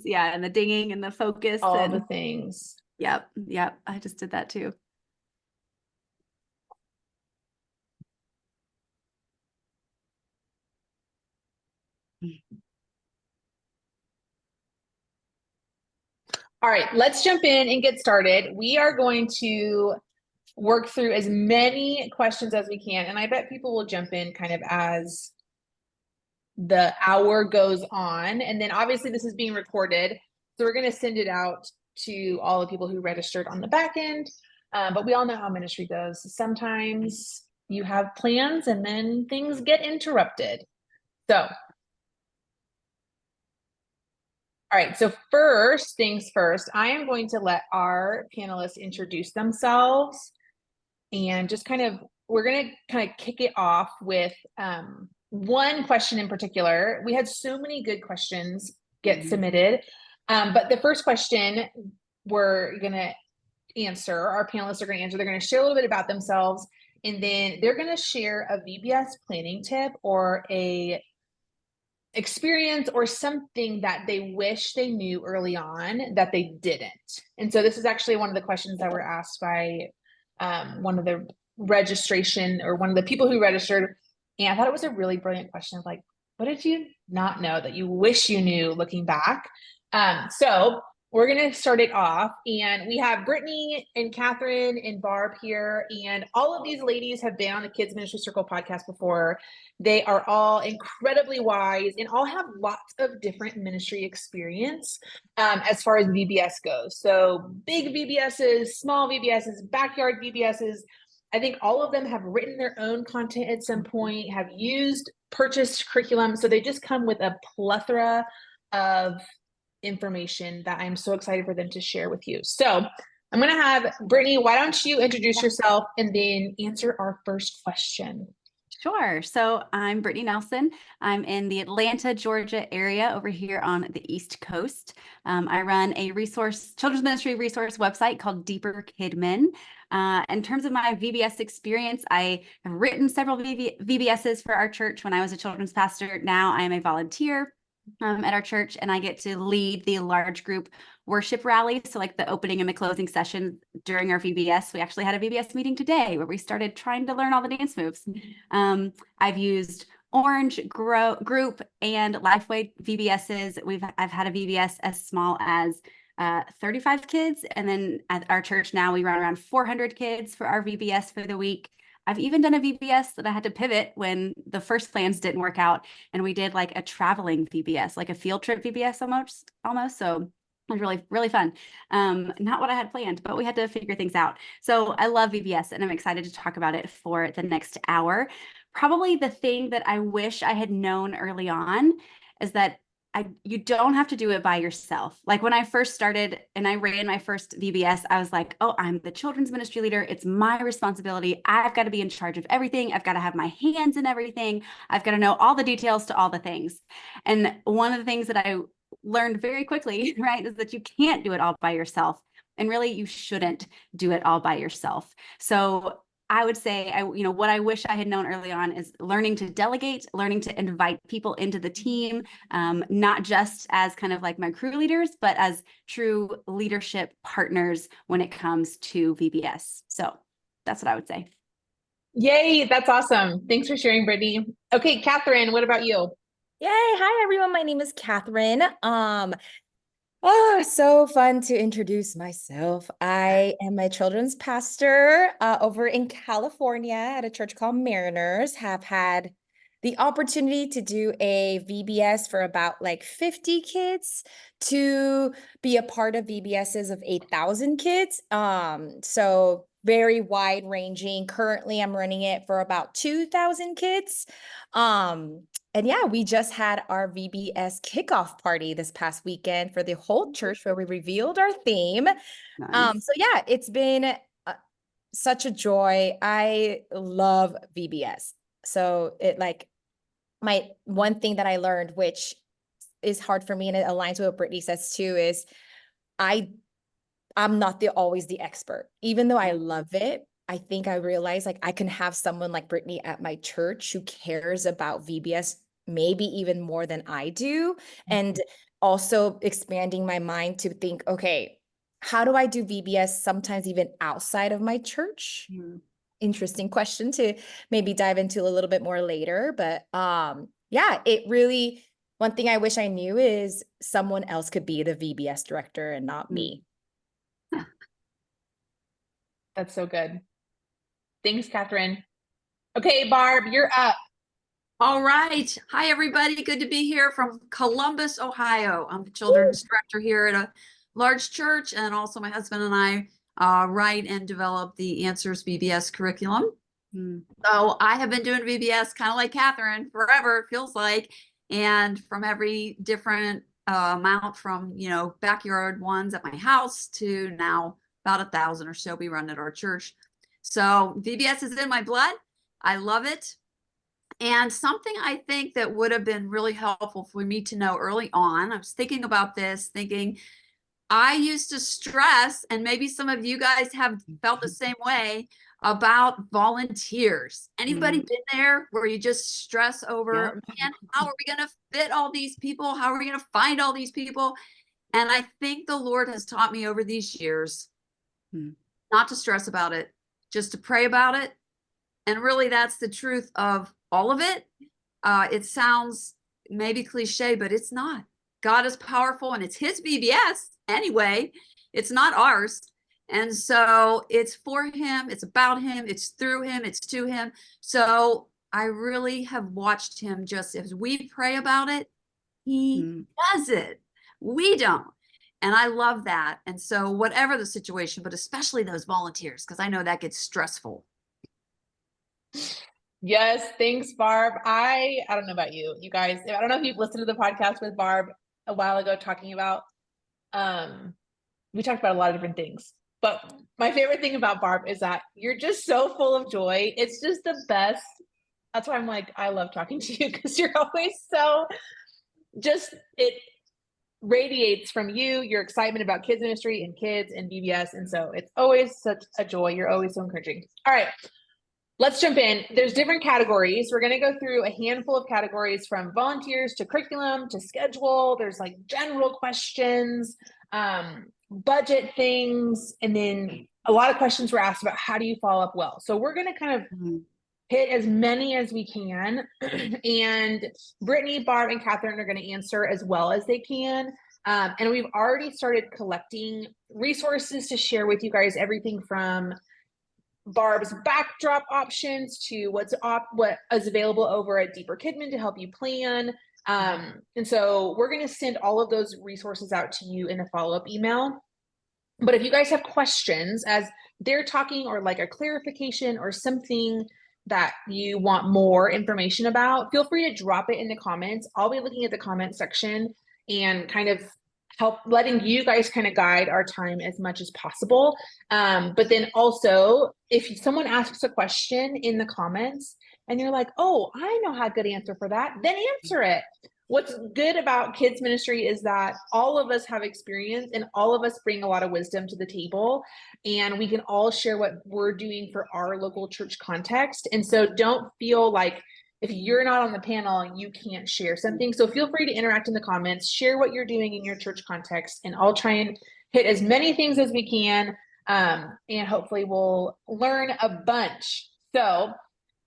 Yeah, and the dinging and the focus All and the things. yep. I just did that too. All right, let's jump in and get started. We are going to work through as many questions as we can, and I bet people will jump in kind of as the hour goes on. And then obviously this is being recorded, so we're going to send it out to all the people who registered on the back end. But we all know how ministry goes. Sometimes you have plans and then things get interrupted. So all right, so first things first, I am going to let our panelists introduce themselves and just we're going to kind of kick it off with one question in particular. We had so many good questions get submitted, but the first question we're going to answer, our panelists are going to answer, they're going to share a little bit about themselves, and then they're going to share a VBS planning tip or a experience or something that they wish they knew early on that they didn't. And so this is actually one of the questions that were asked by one of the registration or one of the people who registered. And I thought it was a really brilliant question of like, what did you not know that you wish you knew looking back? So we're going to start it off, and we have Brittany and Catherine and Barb here, and all of these ladies have been on the Kids Ministry Circle podcast before. They are all incredibly wise and all have lots of different ministry experience as far as VBS goes. So big VBSs, small VBSs, backyard VBSs. I think all of them have written their own content at some point, have used purchased curriculum. So they just come with a plethora of information that I'm so excited for them to share with you. So I'm going to have Brittany, why don't you introduce yourself and then answer our first question? Sure. So I'm Brittany Nelson. I'm in the Atlanta, Georgia area over here on the East Coast. I run a children's ministry resource website called Deeper Kidmin. In terms of my VBS experience, I have written several VBSs for our church when I was a children's pastor. Now I am a volunteer at our church, and I get to lead the large group worship rally. So like the opening and the closing session during our VBS, we actually had a VBS meeting today where we started trying to learn all the dance moves. I've used Orange, Group, and Lifeway VBSs. I've had a VBS as small as 35 kids. And then at our church now, we run around 400 kids for our VBS for the week. I've even done a VBS that I had to pivot when the first plans didn't work out. And we did like a traveling VBS, like a field trip VBS almost. So it was really, really fun. Not what I had planned, but we had to figure things out. So I love VBS, and I'm excited to talk about it for the next hour. Probably the thing that I wish I had known early on is that you don't have to do it by yourself. Like when I first started and I ran my first VBS, I was like, oh, I'm the children's ministry leader. It's my responsibility. I've got to be in charge of everything. I've got to have my hands in everything. I've got to know all the details to all the things. And one of the things that I learned very quickly, right, is that you can't do it all by yourself. And really, you shouldn't do it all by yourself. So I would say, what I wish I had known early on is learning to delegate, learning to invite people into the team, not just as kind of like my crew leaders, but as true leadership partners when it comes to VBS. So that's what I would say. Yay, that's awesome. Thanks for sharing, Brittany. Okay, Catherine, what about you? Yay. Hi, everyone. My name is Catherine. Oh, so fun to introduce myself. I am a children's pastor over in California at a church called Mariners. Have had the opportunity to do a VBS for about like 50 kids, to be a part of VBSs of 8,000 kids. So very wide ranging. Currently, I'm running it for about 2,000 kids. And yeah, we just had our VBS kickoff party this past weekend for the whole church where we revealed our theme. Nice. So yeah, it's been such a joy. I love VBS. So my one thing that I learned, which is hard for me and it aligns with what Brittany says too, is I'm not always the expert. Even though I love it, I think I realized like I can have someone like Brittany at my church who cares about VBS maybe even more than I do. And also expanding my mind to think, okay, how do I do VBS sometimes even outside of my church? Interesting question to maybe dive into a little bit more later. But yeah, it really, one thing I wish I knew is someone else could be the VBS director and not me. That's so good. Thanks, Catherine. Okay, Barb, you're up. All right. Hi, everybody. Good to be here from Columbus, Ohio. I'm the children's director here at a large church, and also my husband and I write and develop the Answers VBS curriculum. So I have been doing VBS kind of like Catherine forever, it feels like, and from every different amount from, you know, backyard ones at my house to now about 1,000 or so we run at our church. So VBS is in my blood. I love it. And something I think that would have been really helpful for me to know early on, I was thinking about this, thinking I used to stress, and maybe some of you guys have felt the same way, about volunteers. Anybody been there where you just stress over, man, how are we going to fit all these people? How are we going to find all these people? And I think the Lord has taught me over these years not to stress about it, just to pray about it. And really, that's the truth of all of it. It sounds maybe cliche, but it's not. God is powerful, and it's his VBS anyway. It's not ours. And so it's for him. It's about him. It's through him. It's to him. So I really have watched him, just as we pray about it, he does it. We don't. And I love that. And so whatever the situation, but especially those volunteers, because I know that gets stressful. Yes, thanks, Barb. I don't know about you guys. I don't know if you've listened to the podcast with Barb a while ago talking about, we talked about a lot of different things, but my favorite thing about Barb is that you're just so full of joy. It's just the best. That's why I'm like, I love talking to you, because you're always so just, it radiates from you, your excitement about kids ministry and kids and VBS. And so it's always such a joy. You're always so encouraging. All right. Let's jump in. There's different categories. We're going to go through a handful of categories, from volunteers to curriculum to schedule. There's like general questions, budget things, and then a lot of questions were asked about how do you follow up well. So we're going to kind of hit as many as we can. And Brittany, Barb, and Catherine are going to answer as well as they can. And we've already started collecting resources to share with you guys, everything from Barb's backdrop options to what is available over at Deeper Kidman to help you plan. And so we're going to send all of those resources out to you in a follow-up email. But if you guys have questions as they're talking, or like a clarification or something that you want more information about, feel free to drop it in the comments. I'll be looking at the comment section and kind of help letting you guys kind of guide our time as much as possible. But then also, if someone asks a question in the comments and you're like, oh, I know how a good answer for that, then answer it. What's good about kids ministry is that all of us have experience, and all of us bring a lot of wisdom to the table, and we can all share what we're doing for our local church context. And so don't feel like, if you're not on the panel, you can't share something. So feel free to interact in the comments, share what you're doing in your church context, and I'll try and hit as many things as we can. And hopefully we'll learn a bunch. So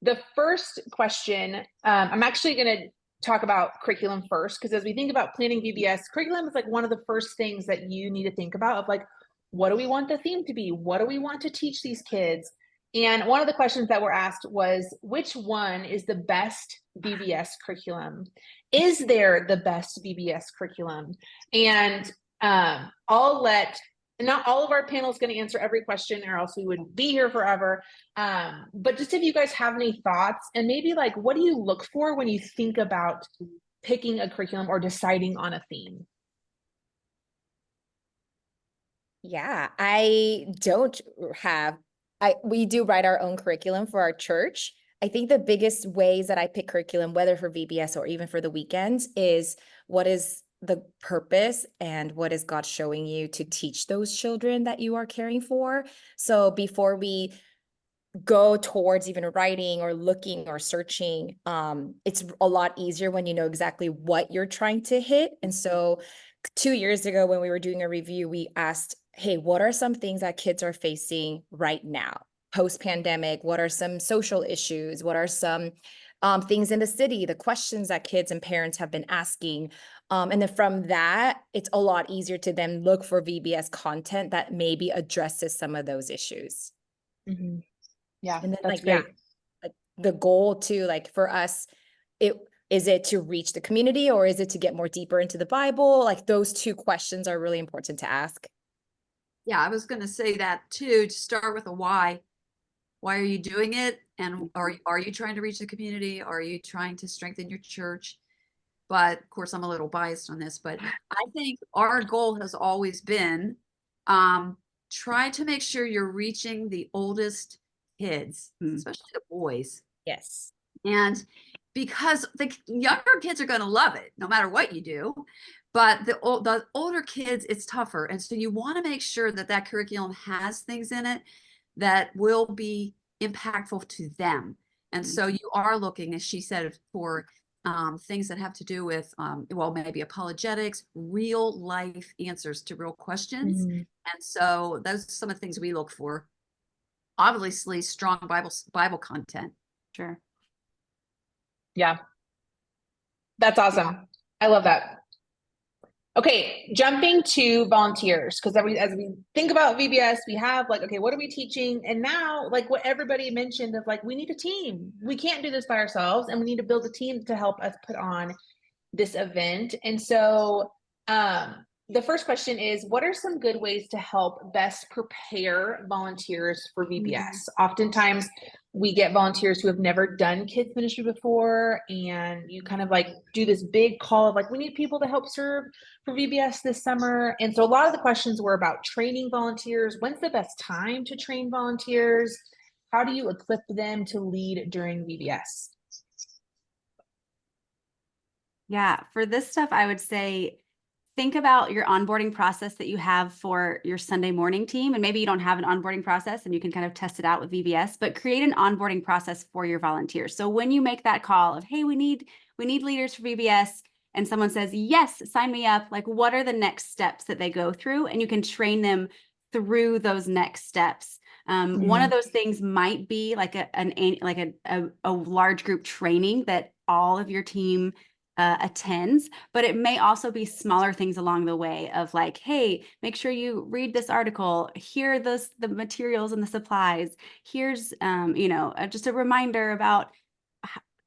the first question, I'm actually going to talk about curriculum first, because as we think about planning VBS, curriculum is like one of the first things that you need to think about, of like, what do we want the theme to be? What do we want to teach these kids? And one of the questions that were asked was, which one is the best VBS curriculum? Is there the best VBS curriculum? And I'll let, not all of our panel is going to answer every question, or else we would be here forever. But just if you guys have any thoughts, and maybe like, what do you look for when you think about picking a curriculum or deciding on a theme? Yeah, we do write our own curriculum for our church. I think the biggest ways that I pick curriculum, whether for VBS or even for the weekends, is what is the purpose and what is God showing you to teach those children that you are caring for. So before we go towards even writing or looking or searching, it's a lot easier when you know exactly what you're trying to hit. And so 2 years ago, when we were doing a review, we asked, hey, what are some things that kids are facing right now, post-pandemic? What are some social issues? What are some things in the city, the questions that kids and parents have been asking? And then from that, it's a lot easier to then look for VBS content that maybe addresses some of those issues. Mhm. Yeah, And then that's like, yeah, great. like the goal too, like for us, is it to reach the community or is it to get more deeper into the Bible? Like those two questions are really important to ask. Yeah, I was going to say that too, to start with a why. Why are you doing it? And are you trying to reach the community? Are you trying to strengthen your church? But of course, I'm a little biased on this, but I think our goal has always been try to make sure you're reaching the oldest kids, especially the boys. Yes. And because the younger kids are going to love it no matter what you do, but the older kids, it's tougher. And so you want to make sure that that curriculum has things in it that will be impactful to them. And so you are looking, as she said, for things that have to do with, well, maybe apologetics, real life answers to real questions. Mhm. And so those are some of the things we look for. Obviously, strong Bible content. Sure. Yeah. That's awesome. I love that. Okay, jumping to volunteers, because as we think about VBS, we have like, okay, what are we teaching? And now, like what everybody mentioned of like, we need a team. We can't do this by ourselves, and we need to build a team to help us put on this event. And so the first question is, what are some good ways to help best prepare volunteers for VBS? Oftentimes we get volunteers who have never done kids ministry before, and you kind of like do this big call of like, we need people to help serve for VBS this summer. And so a lot of the questions were about training volunteers. When's the best time to train volunteers? How do you equip them to lead during VBS? Yeah, for this stuff, I would say think about your onboarding process that you have for your Sunday morning team. And maybe you don't have an onboarding process and you can kind of test it out with VBS, but create an onboarding process for your volunteers. So when you make that call of, hey, we need leaders for VBS, and someone says, yes, sign me up, like what are the next steps that they go through? And you can train them through those next steps. One of those things might be like a large group training that all of your team attends, but it may also be smaller things along the way of like, hey, make sure you read this article. Here are the materials and the supplies. Here's just a reminder about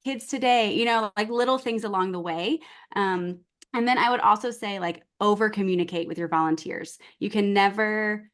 kids today, like little things along the way. And then I would also say like over communicate with your volunteers. You can never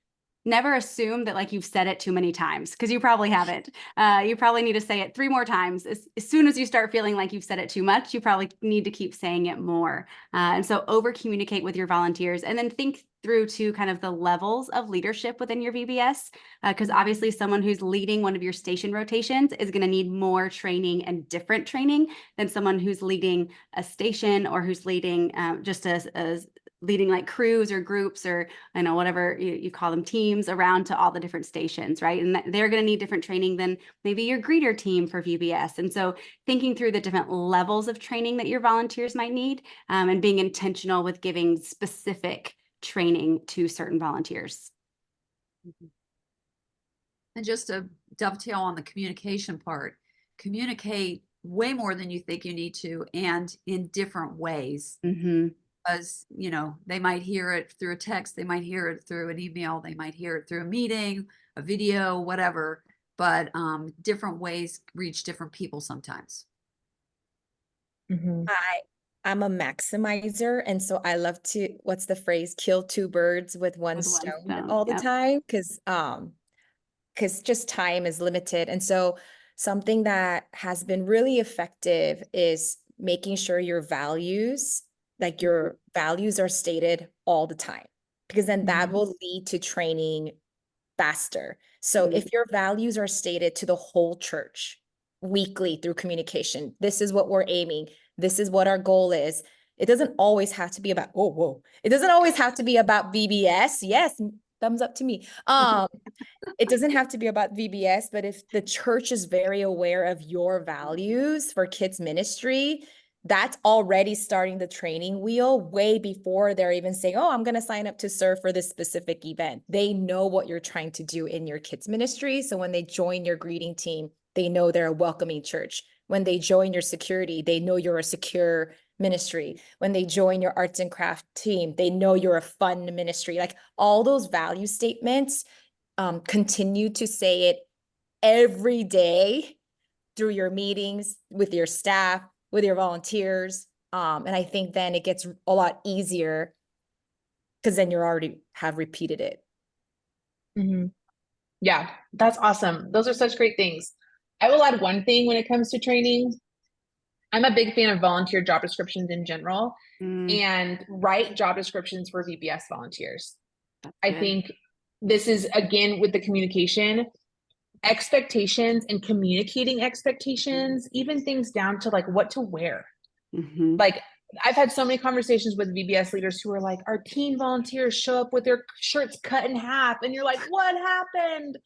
assume that like you've said it too many times, because you probably haven't. You probably need to say it 3 more times. As soon as you start feeling like you've said it too much, you probably need to keep saying it more. And so over communicate with your volunteers, and then think through to kind of the levels of leadership within your VBS, because obviously someone who's leading one of your station rotations is going to need more training and different training than someone who's leading a station or who's leading just as leading like crews or groups or whatever you call them, teams around to all the different stations, right? And they're going to need different training than maybe your greeter team for VBS. And so thinking through the different levels of training that your volunteers might need, and being intentional with giving specific training to certain volunteers. And just to dovetail on the communication part, communicate way more than you think you need to, and in different ways. Because they might hear it through a text, they might hear it through an email, they might hear it through a meeting, a video, whatever, but different ways reach different people sometimes. I'm a maximizer, and so I love to, what's the phrase, kill 2 birds with one With one stone stone, all the yep. time, because just time is limited. And so something that has been really effective is making sure your values are stated all the time, because then that will lead to training faster. So if your values are stated to the whole church weekly through communication, this is what we're aiming, this is what our goal is. It doesn't always have to be about, it doesn't always have to be about VBS, yes, thumbs up to me. It doesn't have to be about VBS, but if the church is very aware of your values for kids ministry, that's already starting the training wheel way before they're even saying, oh, I'm going to sign up to serve for this specific event. They know what you're trying to do in your kids ministry. So when they join your greeting team, they know they're a welcoming church. When they join your security, they know you're a secure ministry. When they join your arts and craft team, they know you're a fun ministry. Like all those value statements, continue to say it every day through your meetings with your staff, with your volunteers. And I think then it gets a lot easier because then you already have repeated it. Mm-hmm. Yeah, that's awesome. Those are such great things. I will add one thing when it comes to training. I'm a big fan of volunteer job descriptions in general and write job descriptions for VBS volunteers. I think this is, again, with the communication, expectations and communicating expectations, even things down to like what to wear. Like I've had so many conversations with VBS leaders who are like, our teen volunteers show up with their shirts cut in half. And you're like, what happened?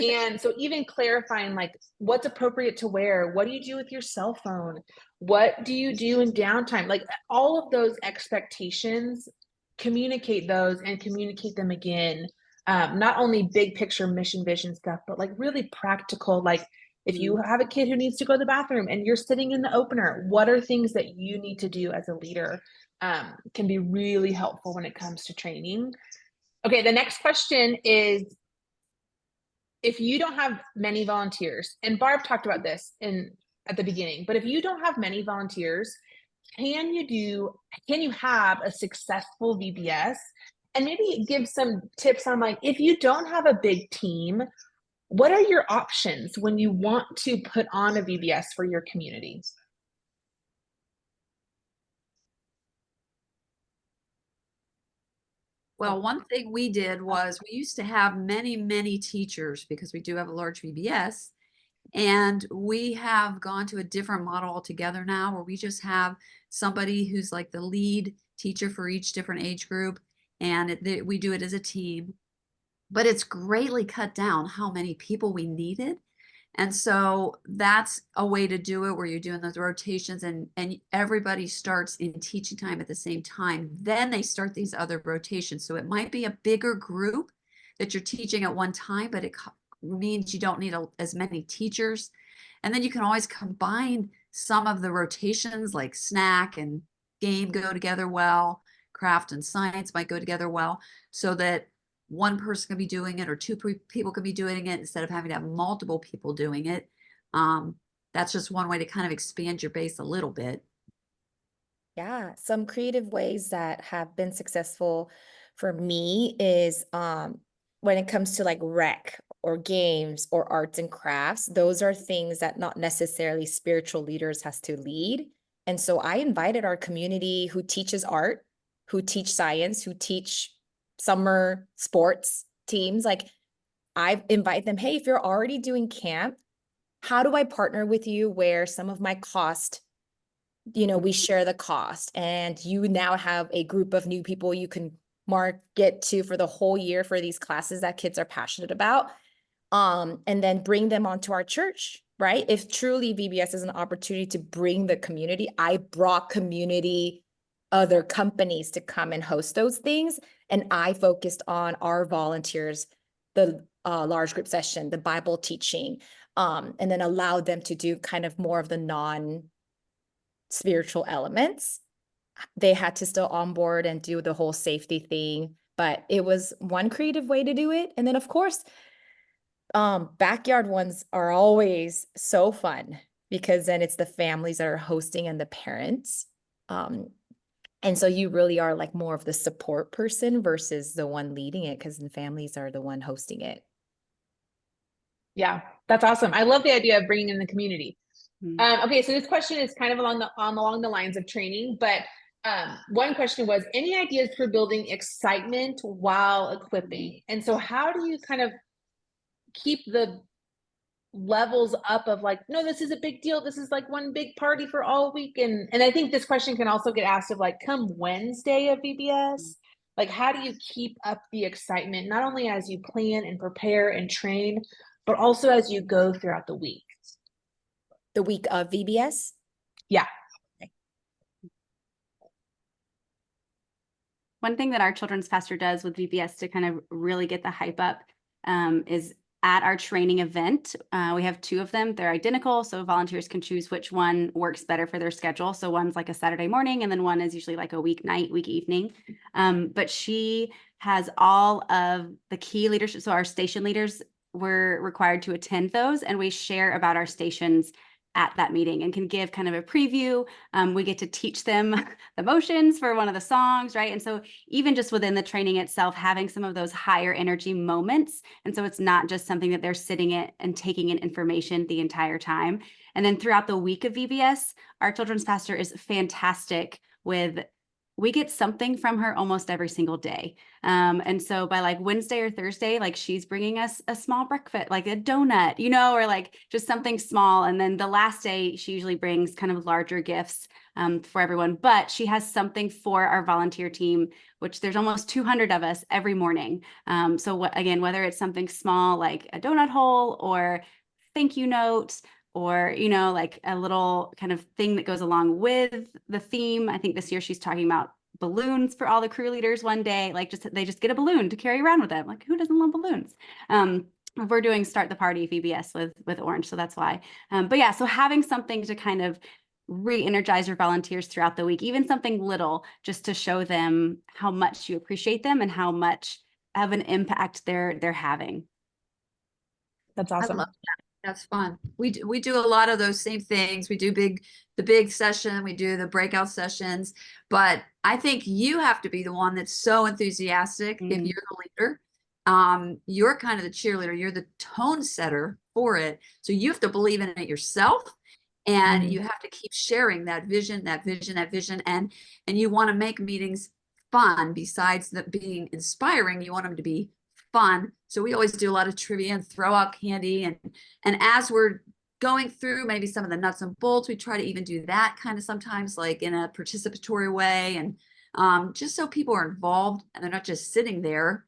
And so even clarifying like what's appropriate to wear, what do you do with your cell phone? What do you do in downtime? Like all of those expectations, communicate those and communicate them again. Not only big picture mission vision stuff, but like really practical. Like if you have a kid who needs to go to the bathroom and you're sitting in the opener, what are things that you need to do as a leader? Can be really helpful when it comes to training. Okay, the next question is, if you don't have many volunteers, and Barb talked about this at the beginning, but if you don't have many volunteers, can you have a successful VBS? And maybe give some tips on like, if you don't have a big team, what are your options when you want to put on a VBS for your community? Well, one thing we did was we used to have many, many teachers because we do have a large VBS. And we have gone to a different model altogether now where we just have somebody who's like the lead teacher for each different age group. And we do it as a team. But it's greatly cut down how many people we needed. And so that's a way to do it where you're doing those rotations and everybody starts in teaching time at the same time. Then they start these other rotations. So it might be a bigger group that you're teaching at one time, but it means you don't need as many teachers. And then you can always combine some of the rotations like snack and game go together well, craft and science might go together well, so that one person can be doing it or two people can be doing it instead of having to have multiple people doing it. That's just one way to kind of expand your base a little bit. Yeah, some creative ways that have been successful for me is when it comes to like rec or games or arts and crafts, those are things that not necessarily spiritual leaders has to lead. And so I invited our community who teaches art, who teach science, who teach summer sports teams. Like I invite them, hey, if you're already doing camp, how do I partner with you where some of my cost, we share the cost and you now have a group of new people you can market to for the whole year for these classes that kids are passionate about. And then bring them onto our church, right? If truly VBS is an opportunity to bring the community, I brought community, other companies to come and host those things. And I focused on our volunteers, the large group session, the Bible teaching, and then allowed them to do kind of more of the non-spiritual elements. They had to still onboard and do the whole safety thing, but it was one creative way to do it. And then of course, backyard ones are always so fun because then it's the families that are hosting and the parents. And so you really are like more of the support person versus the one leading it because the families are the one hosting it. Yeah, that's awesome. I love the idea of bringing in the community. Okay, so this question is kind of along the lines of training, but one question was, any ideas for building excitement while equipping? And so how do you kind of keep the levels up of like, no, this is a big deal. This is like one big party for all week. And I think this question can also get asked of like, come Wednesday of VBS, Like, how do you keep up the excitement, not only as you plan and prepare and train, but also as you go throughout the week? The week of VBS? Yeah. One thing that our children's pastor does with VBS to kind of really get the hype up is at our training event. We have 2 of them. They're identical, so volunteers can choose which one works better for their schedule. So one's like a Saturday morning, and then one is usually like a weeknight, week evening. But she has all of the key leadership. So our station leaders were required to attend those, and we share about our stations at that meeting and can give kind of a preview. We get to teach them the motions for one of the songs, right? And so even just within the training itself, having some of those higher energy moments. And so it's not just something that they're sitting in and taking in information the entire time. And then throughout the week of VBS, our children's pastor is fantastic with, we get something from her almost every single day. And so by like Wednesday or Thursday, like she's bringing us a small breakfast, like a donut, you know, or like just something small. And then the last day, she usually brings kind of larger gifts for everyone. But she has something for our volunteer team, which there's almost 200 of us every morning. So again, whether it's something small like a donut hole or thank you note, or, you know, like a little kind of thing that goes along with the theme. I think this year she's talking about balloons for all the crew leaders one day, like they just get a balloon to carry around with them. Like, who doesn't love balloons? We're doing Start the Party VBS with Orange, so that's why. But yeah, so having something to kind of re-energize your volunteers throughout the week, even something little, just to show them how much you appreciate them and how much of an impact they're having. That's I awesome. love that. That's fun. We do a lot of those same things. We do the big session, we do the breakout sessions, but I think you have to be the one that's so enthusiastic if you're the leader. You're kind of the cheerleader, you're the tone setter for it. So you have to believe in it yourself, and you have to keep sharing that vision, and you want to make meetings fun. Besides that being inspiring, you want them to be fun. So we always do a lot of trivia and throw out candy, and as we're going through maybe some of the nuts and bolts, we try to even do that kind of sometimes, like in a participatory way, and just so people are involved and they're not just sitting there.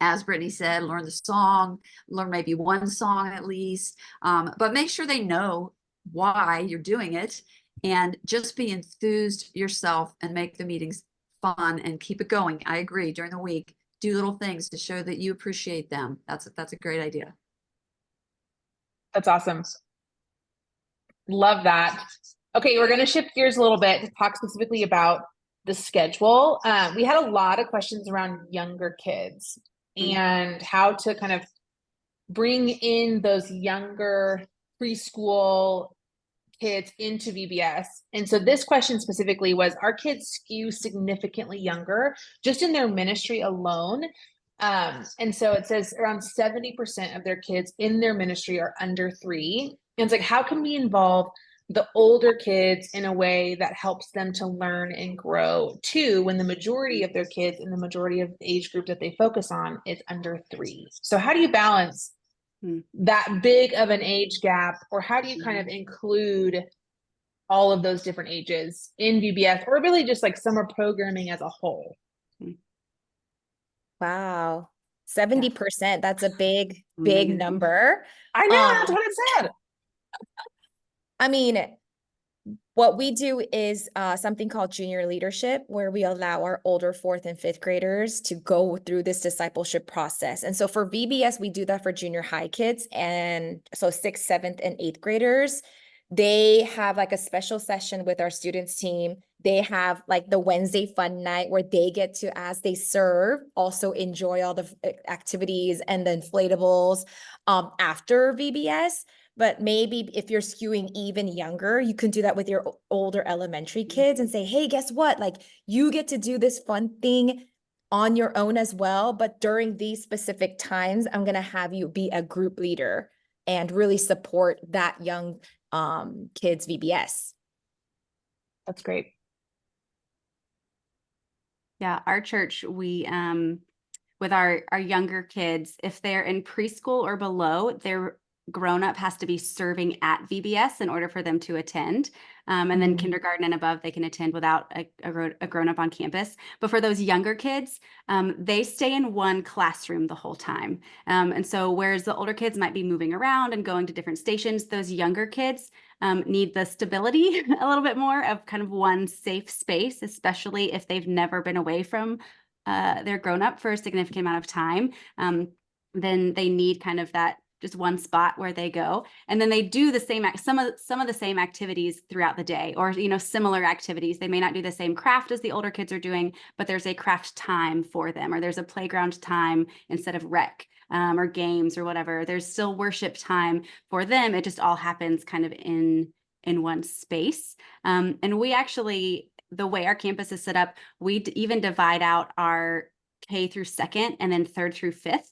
As Brittany said, learn the song, learn maybe one song at least, but make sure they know why you're doing it, and just be enthused yourself and make the meetings fun and keep it going. I agree. During the week, do little things to show that you appreciate them. That's a great idea. That's awesome. Love that. Okay, we're going to shift gears a little bit to talk specifically about the schedule. We had a lot of questions around younger kids and how to kind of bring in those younger preschool kids into VBS. And so this question specifically was, our kids skew significantly younger just in their ministry alone? And so it says around 70% of their kids in their ministry are under 3. And it's like, how can we involve the older kids in a way that helps them to learn and grow too, when the majority of their kids in the majority of the age group that they focus on is under 3? So how do you balance that big of an age gap, or how do you kind of include all of those different ages in VBS, or really just like summer programming as a whole? Wow. 70%. That's a big number. I know, that's what it said. I mean, what we do is something called junior leadership, where we allow our older 4th and 5th graders to go through this discipleship process. And so for VBS, we do that for junior high kids. And so 6th, 7th, and 8th graders, they have like a special session with our students team. They have like the Wednesday fun night where they get to, as they serve, also enjoy all the activities and the inflatables after VBS. But maybe if you're skewing even younger, you can do that with your older elementary kids and say, hey, guess what? Like, you get to do this fun thing on your own as well. But during these specific times, I'm going to have you be a group leader and really support that young kids VBS. That's great. Yeah, our church, we with our younger kids, if they're in preschool or below, they're grown-up has to be serving at VBS in order for them to attend. And then kindergarten and above, they can attend without a grown-up on campus. But for those younger kids, they stay in one classroom the whole time. And so whereas the older kids might be moving around and going to different stations, those younger kids need the stability a little bit more of kind of one safe space, especially if they've never been away from their grown-up for a significant amount of time. Then they need kind of that just one spot where they go, and then they do the same some of the same activities throughout the day, or similar activities. They may not do the same craft as the older kids are doing, but there's a craft time for them, or there's a playground time instead of rec or games or whatever. There's still worship time for them. It just all happens kind of in one space. And we actually, the way our campus is set up, we even divide out our K through second and then third through fifth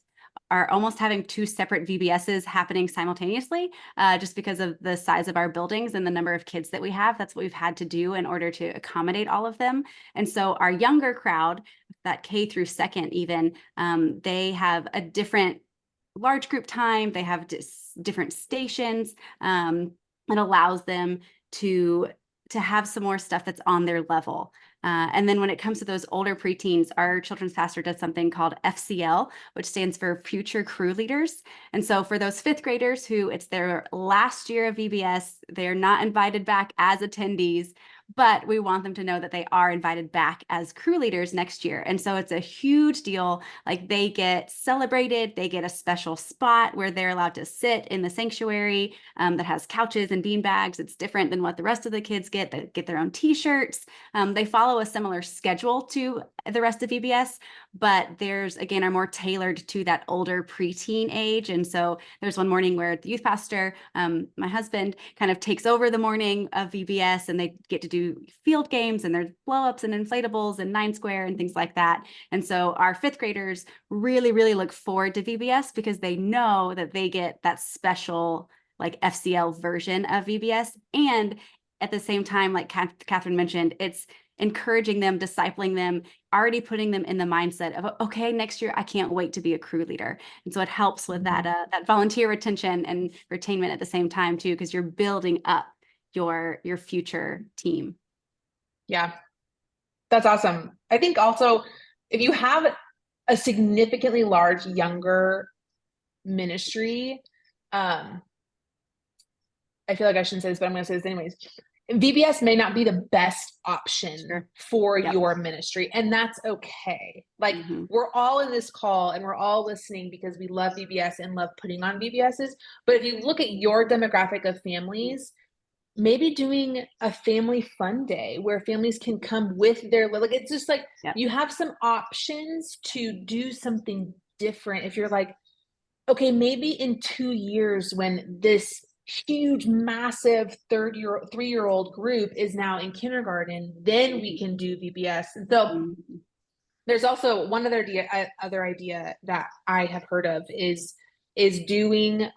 are almost having two separate VBSs happening simultaneously, just because of the size of our buildings and the number of kids that we have. That's what we've had to do in order to accommodate all of them. And so our younger crowd, that K through second even, they have a different large group time. They have different stations. It allows them to have some more stuff that's on their level. And then when it comes to those older preteens, our children's pastor does something called FCL, which stands for Future Crew Leaders. And so for those fifth graders who it's their last year of VBS, they're not invited back as attendees, but we want them to know that they are invited back as crew leaders next year. And so it's a huge deal. Like, they get celebrated, they get a special spot where they're allowed to sit in the sanctuary that has couches and bean bags. It's different than what the rest of the kids get. They get their own t-shirts. They follow a similar schedule to the rest of VBS, but theirs, again, are more tailored to that older preteen age. And so there's one morning where the youth pastor, my husband, kind of takes over the morning of VBS, and they get to do field games, and there's blow-ups and inflatables and 9 Square and things like that. And so our fifth graders really, really look forward to VBS because they know that they get that special like FCL version of VBS. And at the same time, like Catherine mentioned, it's encouraging them, discipling them, already putting them in the mindset of, okay, next year, I can't wait to be a crew leader. And so it helps with that volunteer retention and retainment at the same time too, because you're building up your future team. Yeah, that's awesome. I think also, if you have a significantly large younger ministry, I feel like I shouldn't say this, but I'm going to say this anyways. VBS may not be the best option for your ministry, and that's okay. Like, we're all in this call and we're all listening because we love VBS and love putting on VBSs. But if you look at your demographic of families, maybe doing a family fun day where families can come with their, like, it's just like, you have some options to do something different. If you're like, okay, maybe in 2 years when this huge, massive 3-year-old group is now in kindergarten, then we can do VBS. And so there's also one other idea that I have heard of is doing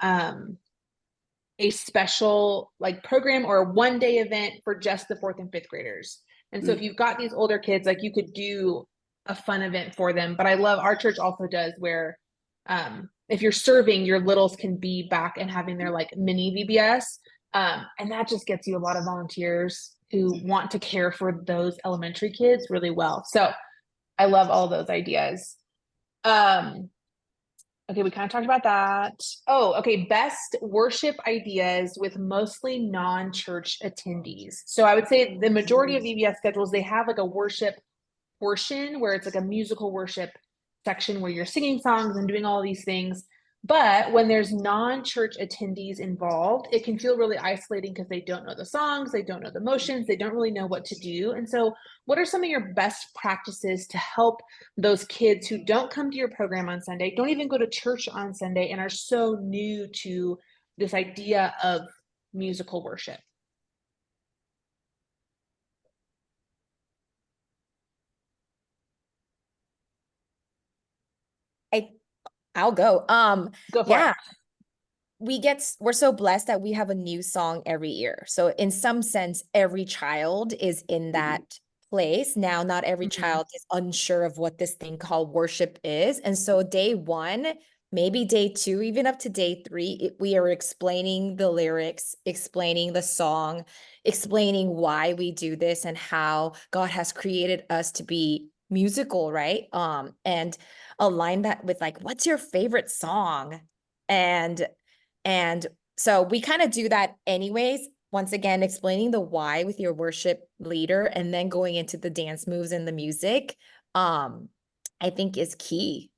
a special like program or a 1-day event for just the 4th and 5th graders. And so if you've got these older kids, like, you could do a fun event for them. But I love, our church also does where if you're serving, your littles can be back and having their like mini VBS. And that just gets you a lot of volunteers who want to care for those elementary kids really well. So I love all those ideas. Okay, we kind of talked about that. Oh, okay, best worship ideas with mostly non-church attendees. So I would say the majority of VBS schedules, they have like a worship portion where it's like a musical worship section where you're singing songs and doing all these things. But when there's non-church attendees involved, it can feel really isolating because they don't know the songs, they don't know the motions, they don't really know what to do. And so what are some of your best practices to help those kids who don't come to your program on Sunday, don't even go to church on Sunday, and are so new to this idea of musical worship? I'll go. Go for it. We're so blessed that we have a new song every year. So in some sense, every child is in that place. Now, not every child is unsure of what this thing called worship is. And so day one, maybe day 2, even up to day 3, we are explaining the lyrics, explaining the song, explaining why we do this and how God has created us to be musical, right? And align that with like, what's your favorite song? And so we kind of do that anyways. Once again, explaining the why with your worship leader and then going into the dance moves and the music, I think is key.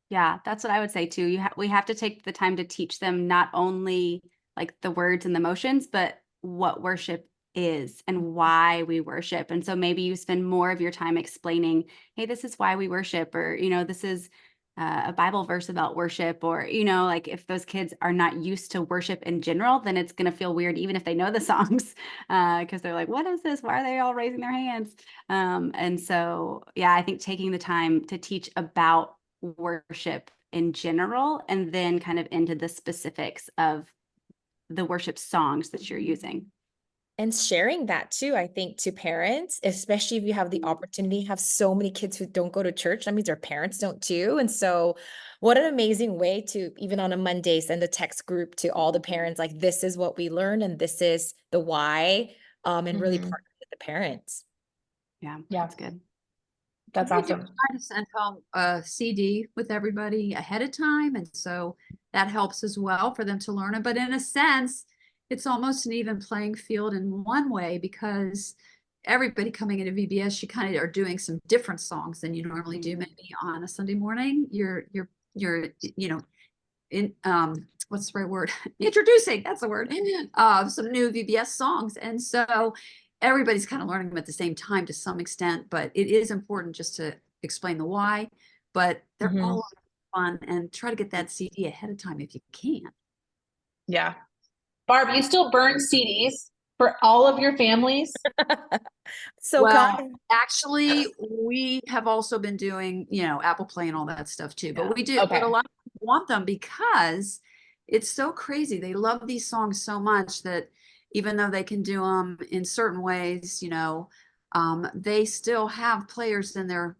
Yeah, that's what I would say too. We have to take the time to teach them not only like the words and the motions, but what worship is and why we worship. And so maybe you spend more of your time explaining, hey, this is why we worship, or, this is a Bible verse about worship, or, like if those kids are not used to worship in general, then it's going to feel weird, even if they know the songs, because they're like, what is this? Why are they all raising their hands? And so, yeah, I think taking the time to teach about worship in general and then kind of into the specifics of the worship songs that you're using. And sharing that too, I think, to parents, especially if you have the opportunity, have so many kids who don't go to church. That means their parents don't too. And so what an amazing way to, even on a Monday, send a text group to all the parents, like, this is what we learned and this is the why, and really partner with the parents. Yeah, Yeah. that's good. That's We do awesome. try to send home a CD with everybody ahead of time, and so that helps as well for them to learn it. But in a sense, it's almost an even playing field in one way, because everybody coming into VBS, you kind of are doing some different songs than you normally do. Maybe on a Sunday morning, you're in what's the right word? Introducing, that's the word, some new VBS songs, and so everybody's kind of learning them at the same time to some extent, but it is important just to explain the why. But they're all fun, and try to get that CD ahead of time if you can. Yeah. Barb, you still burn CDs for all of your families? So Well, kind. actually, we have also been doing, Apple Play and all that stuff too. But we do, Okay. but a lot of people want them because it's so crazy. They love these songs so much that even though they can do them in certain ways, they still have players in their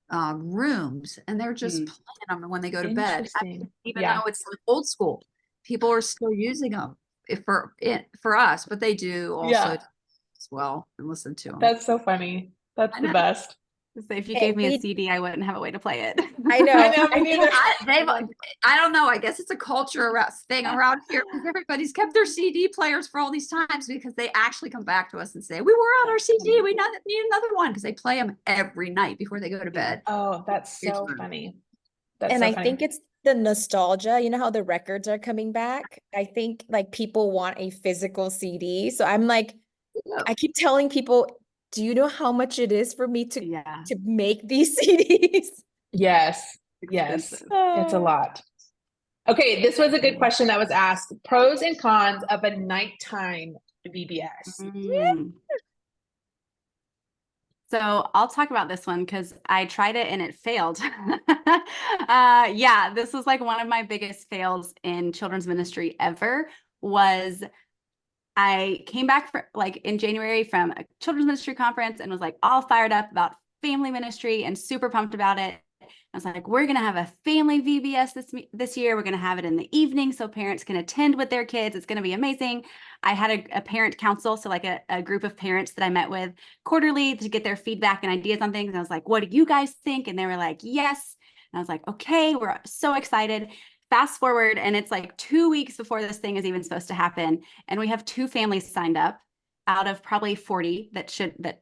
rooms, and they're just playing them when they go to bed. Interesting. Even though it's like old school, people are still using them for us, but they do also as well and listen to them. That's so funny. That's the best. So if you gave me a CD, I wouldn't have a way to play it. I know. I know, me neither. I don't know. I guess it's a culture thing around here, because everybody's kept their CD players for all these times, because they actually come back to us and say, we wore out our CD. We need another one, because they play them every night before they go to bed. Oh, that's so funny. That's And so I funny. think it's the nostalgia, how the records are coming back. I think like people want a physical CD. So I'm like, I keep telling people, do you know how much it is for me to make these CDs? Yes. Yes. It's a lot. Okay, this was a good question that was asked. Pros and cons of a nighttime VBS. So I'll talk about this one because I tried it and it failed. Yeah, this was like one of my biggest fails in children's ministry ever. Was I came back in January from a children's ministry conference and was like all fired up about family ministry and super pumped about it. I was like, we're going to have a family VBS this year. We're going to have it in the evening so parents can attend with their kids. It's going to be amazing. I had a parent council, so like a group of parents that I met with quarterly to get their feedback and ideas on things. And I was like, what do you guys think? And they were like, yes. And I was like, okay, we're so excited. Fast forward, and it's like 2 weeks before this thing is even supposed to happen. And we have 2 families signed up out of probably 40 that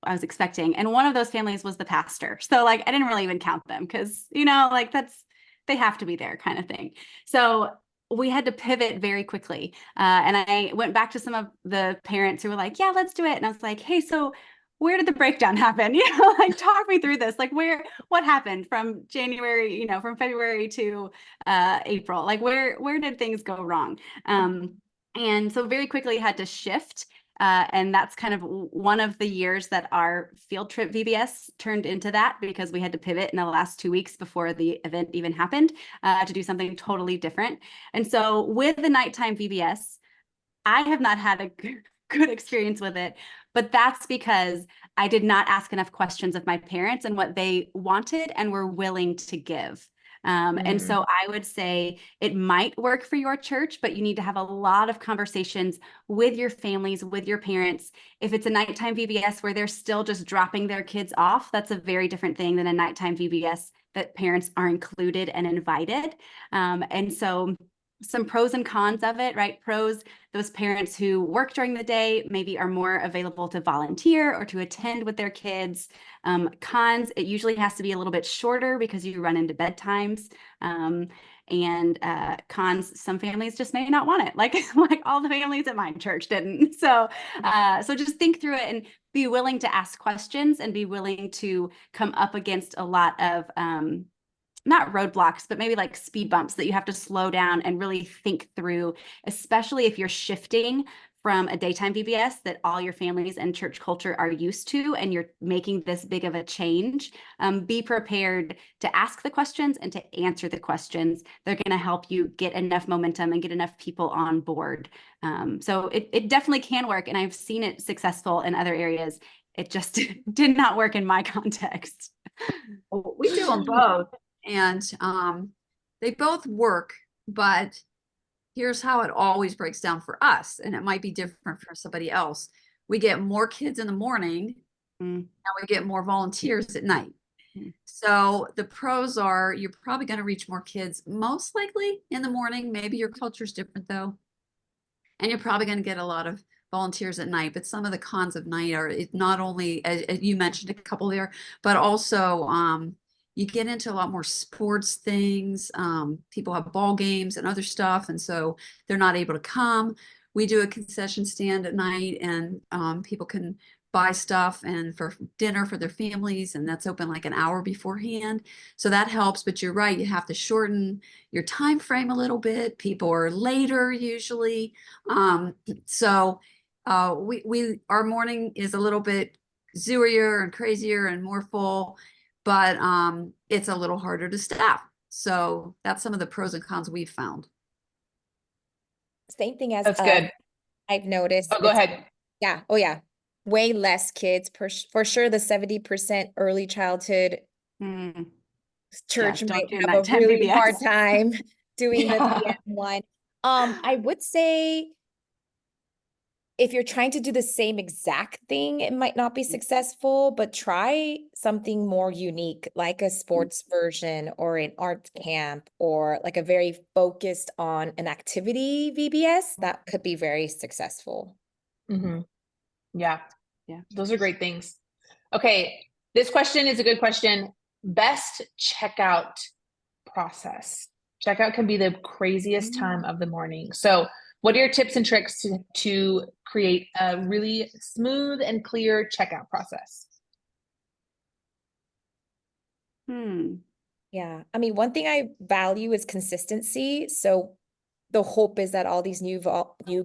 I was expecting. And one of those families was the pastor. So like, I didn't really even count them because, they have to be there kind of thing. So we had to pivot very quickly. And I went back to some of the parents who were like, yeah, let's do it. And I was like, hey, so where did the breakdown happen? Talk me through this. Like what happened from January, from February to April? Like where did things go wrong? And so very quickly had to shift. And that's kind of one of the years that our field trip VBS turned into that, because we had to pivot in the last 2 weeks before the event even happened to do something totally different. And so with the nighttime VBS, I have not had a good experience with it, but that's because I did not ask enough questions of my parents and what they wanted and were willing to give. And so I would say it might work for your church, but you need to have a lot of conversations with your families, with your parents. If it's a nighttime VBS where they're still just dropping their kids off, that's a very different thing than a nighttime VBS that parents are included and invited. And so some pros and cons of it, right? Pros, those parents who work during the day maybe are more available to volunteer or to attend with their kids. Cons, it usually has to be a little bit shorter because you run into bedtimes. And cons, some families just may not want it, like all the families at my church didn't. So just think through it and be willing to ask questions and be willing to come up against a lot of not roadblocks, but maybe like speed bumps that you have to slow down and really think through, especially if you're shifting from a daytime VBS that all your families and church culture are used to, and you're making this big of a change. Be prepared to ask the questions and to answer the questions. They're going to help you get enough momentum and get enough people on board. So it definitely can work, and I've seen it successful in other areas. It just did not work in my context. Well, we do them both. And they both work, but here's how it always breaks down for us, and it might be different for somebody else. We get more kids in the morning and we get more volunteers at night. So the pros are you're probably going to reach more kids, most likely in the morning. Maybe your culture's different though. And you're probably going to get a lot of volunteers at night, but some of the cons of night are not only, as you mentioned a couple there, but also you get into a lot more sports things. People have ball games and other stuff, and so they're not able to come. We do a concession stand at night, and people can buy stuff and for dinner for their families, and that's open like an hour beforehand. So that helps, but you're right, you have to shorten your time frame a little bit. People are later usually. So our morning is a little bit zooier and crazier and more full, but it's a little harder to staff. So that's some of the pros and cons we've found. Same thing as That's good. I've noticed. Oh, go ahead. Yeah. Oh, yeah. Way less kids for sure. The 70% early childhood church might have a really hard time doing the DM one. I would say if you're trying to do the same exact thing, it might not be successful, but try something more unique, like a sports version or an art camp, or like a very focused on an activity VBS. That could be very successful. Yeah. Those are great things. Okay. This question is a good question. Best checkout process. Checkout can be the craziest time of the morning. So what are your tips and tricks to create a really smooth and clear checkout process? Yeah. I mean, one thing I value is consistency. So the hope is that all these new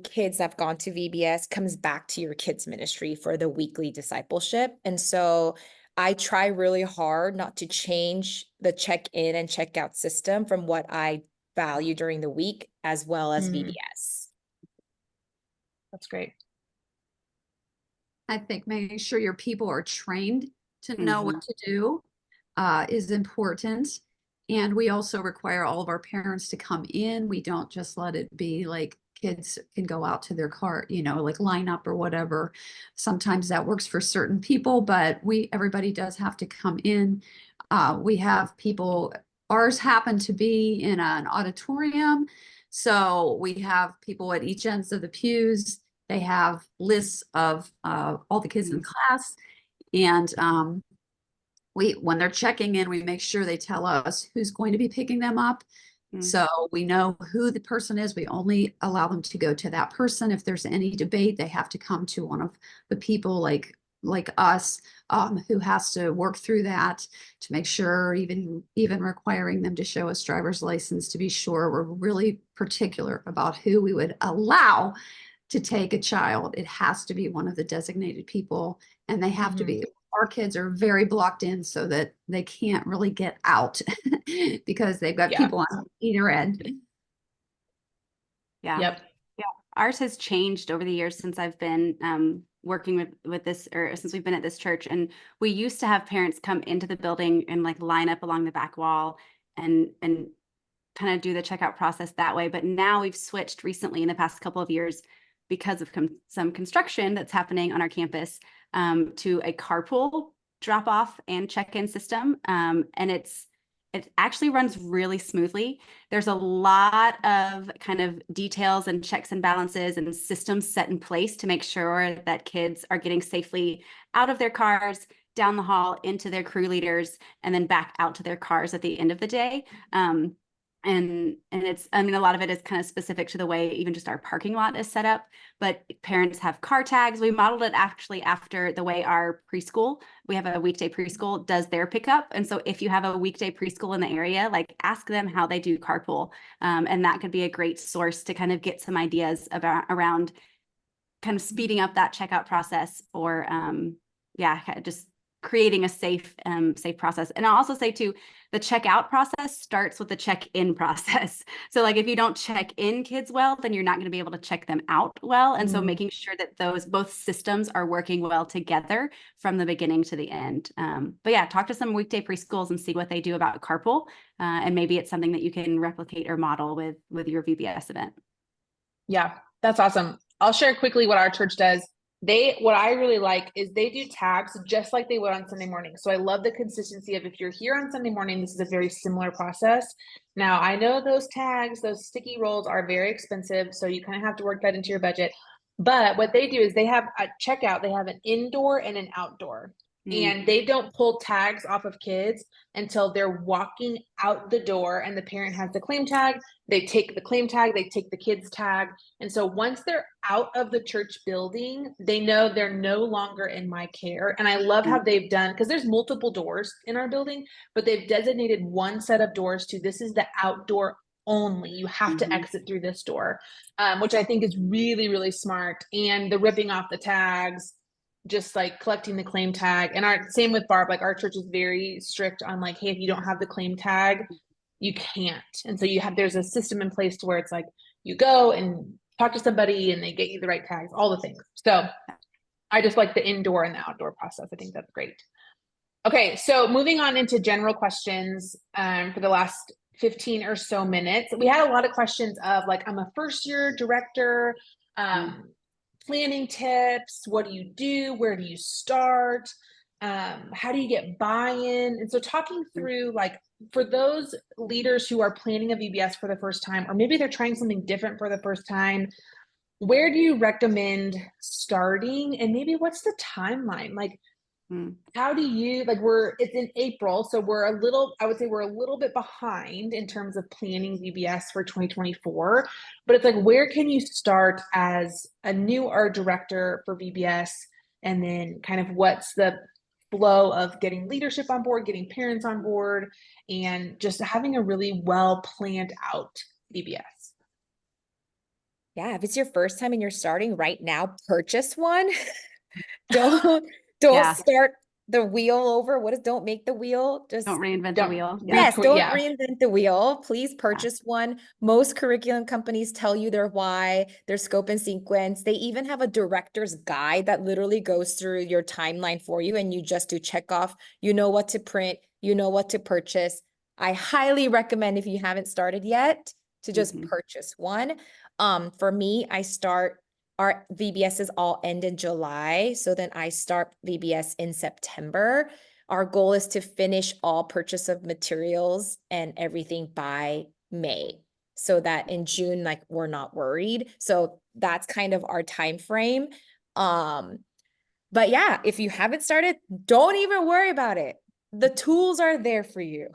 kids that have gone to VBS comes back to your kids ministry for the weekly discipleship. And so I try really hard not to change the check-in and check-out system from what I value during the week, as well as VBS. That's great. I think making sure your people are trained to know what to do is important. And we also require all of our parents to come in. We don't just let it be like kids can go out to their car, like line up or whatever. Sometimes that works for certain people, but everybody does have to come in. We have people, ours happen to be in an auditorium. So we have people at each ends of the pews. They have lists of all the kids in class. And when they're checking in, we make sure they tell us who's going to be picking them up. So we know who the person is. We only allow them to go to that person. If there's any debate, they have to come to one of the people like us who has to work through that to make sure, even requiring them to show us driver's license to be sure we're really particular about who we would allow to take a child. It has to be one of the designated people, and they have to be. Our kids are very blocked in so that they can't really get out because they've got people on either end. Ours has changed over the years since I've been working with this, or since we've been at this church, and we used to have parents come into the building and like line up along the back wall and kind of do the checkout process that way. But now we've switched recently in the past couple of years because of some construction that's happening on our campus, to a carpool drop off and check-in system. And it actually runs really smoothly. There's a lot of kind of details and checks and balances and systems set in place to make sure that kids are getting safely out of their cars, down the hall, into their crew leaders, and then back out to their cars at the end of the day. And it's, I mean, a lot of it is kind of specific to the way even just our parking lot is set up, but parents have car tags. We modeled it actually after the way our preschool, we have a weekday preschool, does their pickup. And so if you have a weekday preschool in the area, like ask them how they do carpool. And that could be a great source to kind of get some ideas around kind of speeding up that checkout process, or just creating a safe process. And I'll also say too, the checkout process starts with the check-in process. So like if you don't check in kids well, then you're not going to be able to check them out well. And so making sure that those both systems are working well together from the beginning to the end. But yeah, talk to some weekday preschools and see what they do about carpool. And maybe it's something that you can replicate or model with your VBS event. Yeah, that's awesome. I'll share quickly what our church does. What I really like is they do tags just like they would on Sunday morning. So I love the consistency of, if you're here on Sunday morning, this is a very similar process. Now I know those tags, those sticky rolls are very expensive, so you kind of have to work that into your budget. But what they do is they have a checkout, they have an indoor and an outdoor. And they don't pull tags off of kids until they're walking out the door and the parent has the claim tag. They take the claim tag, they take the kid's tag. And so once they're out of the church building, they know they're no longer in my care. And I love how they've done, because there's multiple doors in our building, but they've designated one set of doors to, this is the outdoor only. You have to exit through this door, which I think is really, really smart. And the ripping off the tags, just like collecting the claim tag. And same with Barb, like our church is very strict on like, hey, if you don't have the claim tag, you can't. And so there's a system in place to where it's like, you go and talk to somebody and they get you the right tags, all the things. So I just like the indoor and the outdoor process. I think that's great. Okay. So moving on into general questions, for the last 15 or so minutes, we had a lot of questions of like, I'm a first year director, planning tips, what do you do, where do you start, how do you get buy-in? And so talking through, like, for those leaders who are planning a VBS for the first time, or maybe they're trying something different for the first time, where do you recommend starting? And maybe what's the timeline? Like, how do you, like, it's in April, so I would say we're a little bit behind in terms of planning VBS for 2024, but it's like, where can you start as a new art director for VBS? And then kind of what's the flow of getting leadership on board, getting parents on board, and just having a really well planned out VBS. Yeah, if it's your first time and you're starting right now, purchase one. Don't start the wheel over. Don't make the wheel. Just don't reinvent the wheel. Yes, don't reinvent the wheel. Please purchase one. Most curriculum companies tell you their why, their scope and sequence. They even have a director's guide that literally goes through your timeline for you, and you just do check off. You know what to print, you know what to purchase. I highly recommend, if you haven't started yet, to just purchase one. For me, our VBSs all end in July. So then I start VBS in September. Our goal is to finish all purchase of materials and everything by May, so that in June, like, we're not worried. So that's kind of our time frame. But yeah, if you haven't started, don't even worry about it. The tools are there for you.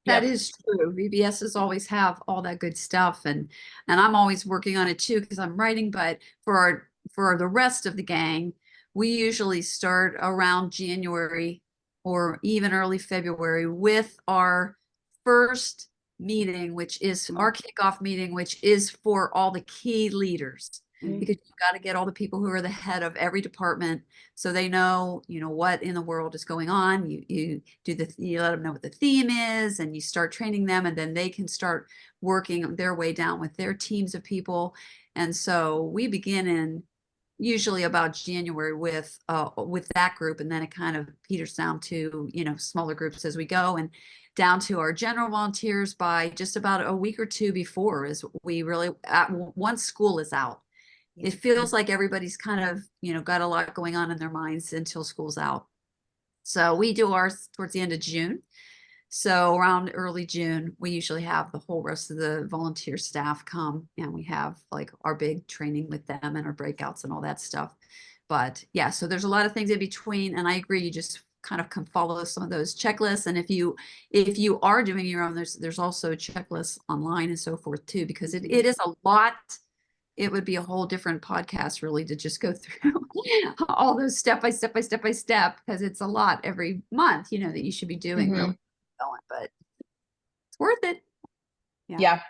That is true. VBSs always have all that good stuff, and I'm always working on it too, because I'm writing. But for the rest of the gang, we usually start around January or even early February with our first meeting, which is our kickoff meeting, which is for all the key leaders. because you've got to get all the people who are the head of every department so they know, what in the world is going on. You let them know what the theme is, and you start training them, and then they can start working their way down with their teams of people. And so we begin in usually about January with that group, and then it kind of peters down to smaller groups as we go, and down to our general volunteers by just about a week or two before, is we really once school is out. It feels like everybody's kind of got a lot going on in their minds until school's out. So we do ours towards the end of June. So around early June, we usually have the whole rest of the volunteer staff come, and we have like our big training with them and our breakouts and all that stuff. But yeah, so there's a lot of things in between, and I agree, you just kind of can follow some of those checklists. And if you are doing your own, there's also checklists online and so forth too, because it is a lot. It would be a whole different podcast really to just go through all those step by step, because it's a lot every month, that you should be doing. Really going, but it's worth it. Yeah.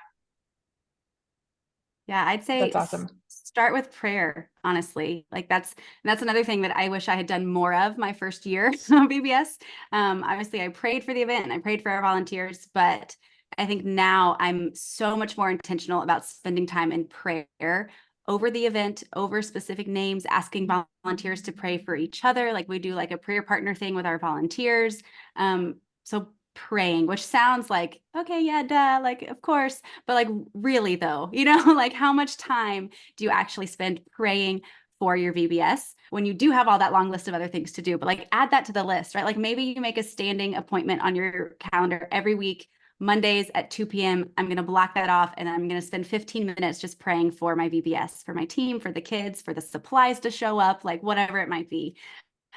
I'd say that's awesome. Start with prayer, honestly. Like that's another thing that I wish I had done more of my first year of VBS. Obviously I prayed for the event and I prayed for our volunteers, but I think now I'm so much more intentional about spending time in prayer over the event, over specific names, asking volunteers to pray for each other. Like we do like a prayer partner thing with our volunteers. So praying, which sounds like, okay, yeah, duh, like, of course, but like really though, like how much time do you actually spend praying for your VBS when you do have all that long list of other things to do? But like add that to the list, right? Like maybe you make a standing appointment on your calendar every week, Mondays at 2 p.m. I'm going to block that off, and I'm going to spend 15 minutes just praying for my VBS, for my team, for the kids, for the supplies to show up, like whatever it might be.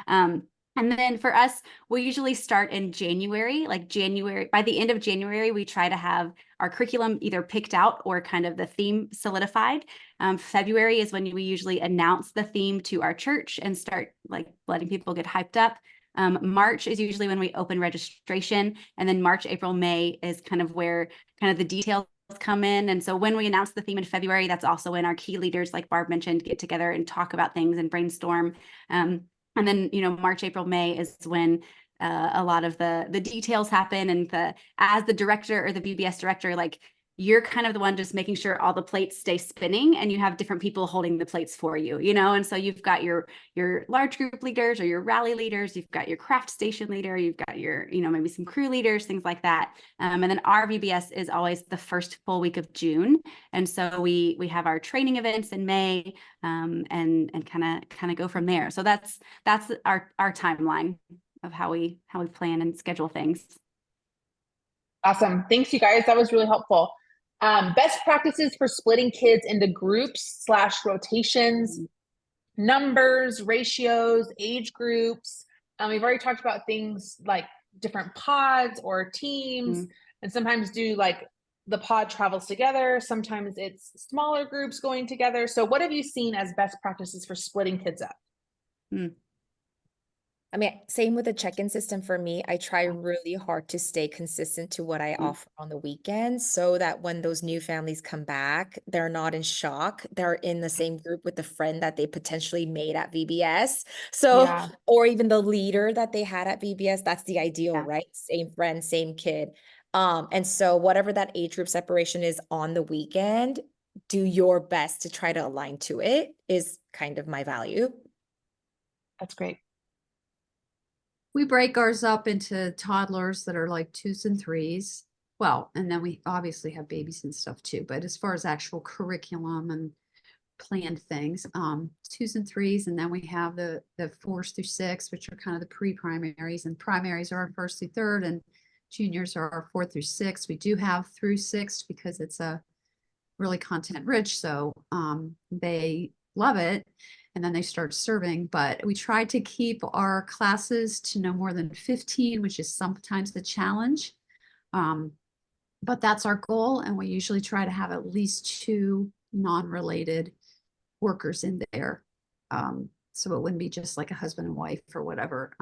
And then for us, we usually start in January, by the end of January, we try to have our curriculum either picked out or kind of the theme solidified. February is when we usually announce the theme to our church and start like letting people get hyped up. March is usually when we open registration, and then March, April, May is kind of where kind of the details come in. And so when we announce the theme in February, that's also when our key leaders, like Barb mentioned, get together and talk about things and brainstorm. And then, March, April, May is when a lot of the details happen. And as the director or the VBS director, like you're kind of the one just making sure all the plates stay spinning, and you have different people holding the plates for you, and so you've got your large group leaders or your rally leaders, you've got your craft station leader, you've got your, maybe some crew leaders, things like that. And then our VBS is always the first full week of June. And so we have our training events in May, and kind of go from there. So that's our timeline of how we plan and schedule things. Awesome. Thanks, you guys. That was really helpful. Best practices for splitting kids into groups/rotations, numbers, ratios, age groups. We've already talked about things like different pods or teams, and sometimes do like the pod travels together. Sometimes it's smaller groups going together. So what have you seen as best practices for splitting kids up? I mean, same with the check-in system for me. I try really hard to stay consistent to what I offer on the weekends, so that when those new families come back, they're not in shock. They're in the same group with the friend that they potentially made at VBS. So, or even the leader that they had at VBS. That's the ideal, right? Same friend, same kid. And so whatever that age group separation is on the weekend, do your best to try to align to it, is kind of my value. That's great. We break ours up into toddlers that are like 2s and 3s. Well, and then we obviously have babies and stuff too. But as far as actual curriculum and planned things, 2s and 3s, and then we have the 4s through 6, which are kind of the pre-primaries, and primaries are our 1st through 3rd, and juniors are our 4th through 6th. We do have through 6th because it's a really content rich, so they love it. And then they start serving, but we try to keep our classes to no more than 15, which is sometimes the challenge. But that's our goal. And we usually try to have at least 2 non-related workers in there. So it wouldn't be just like a husband and wife or whatever.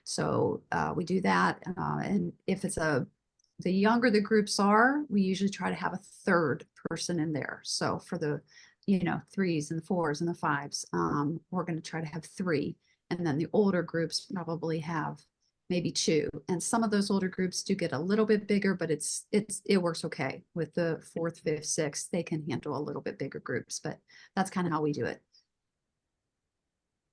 So we do that. And if it's the younger the groups are, we usually try to have a 3rd person in there. So for the threes and the fours and the fives. We're going to try to have three. And then the older groups probably have maybe two. And some of those older groups do get a little bit bigger, but it works okay with the fourth, fifth, sixth. They can handle a little bit bigger groups, but that's kind of how we do it.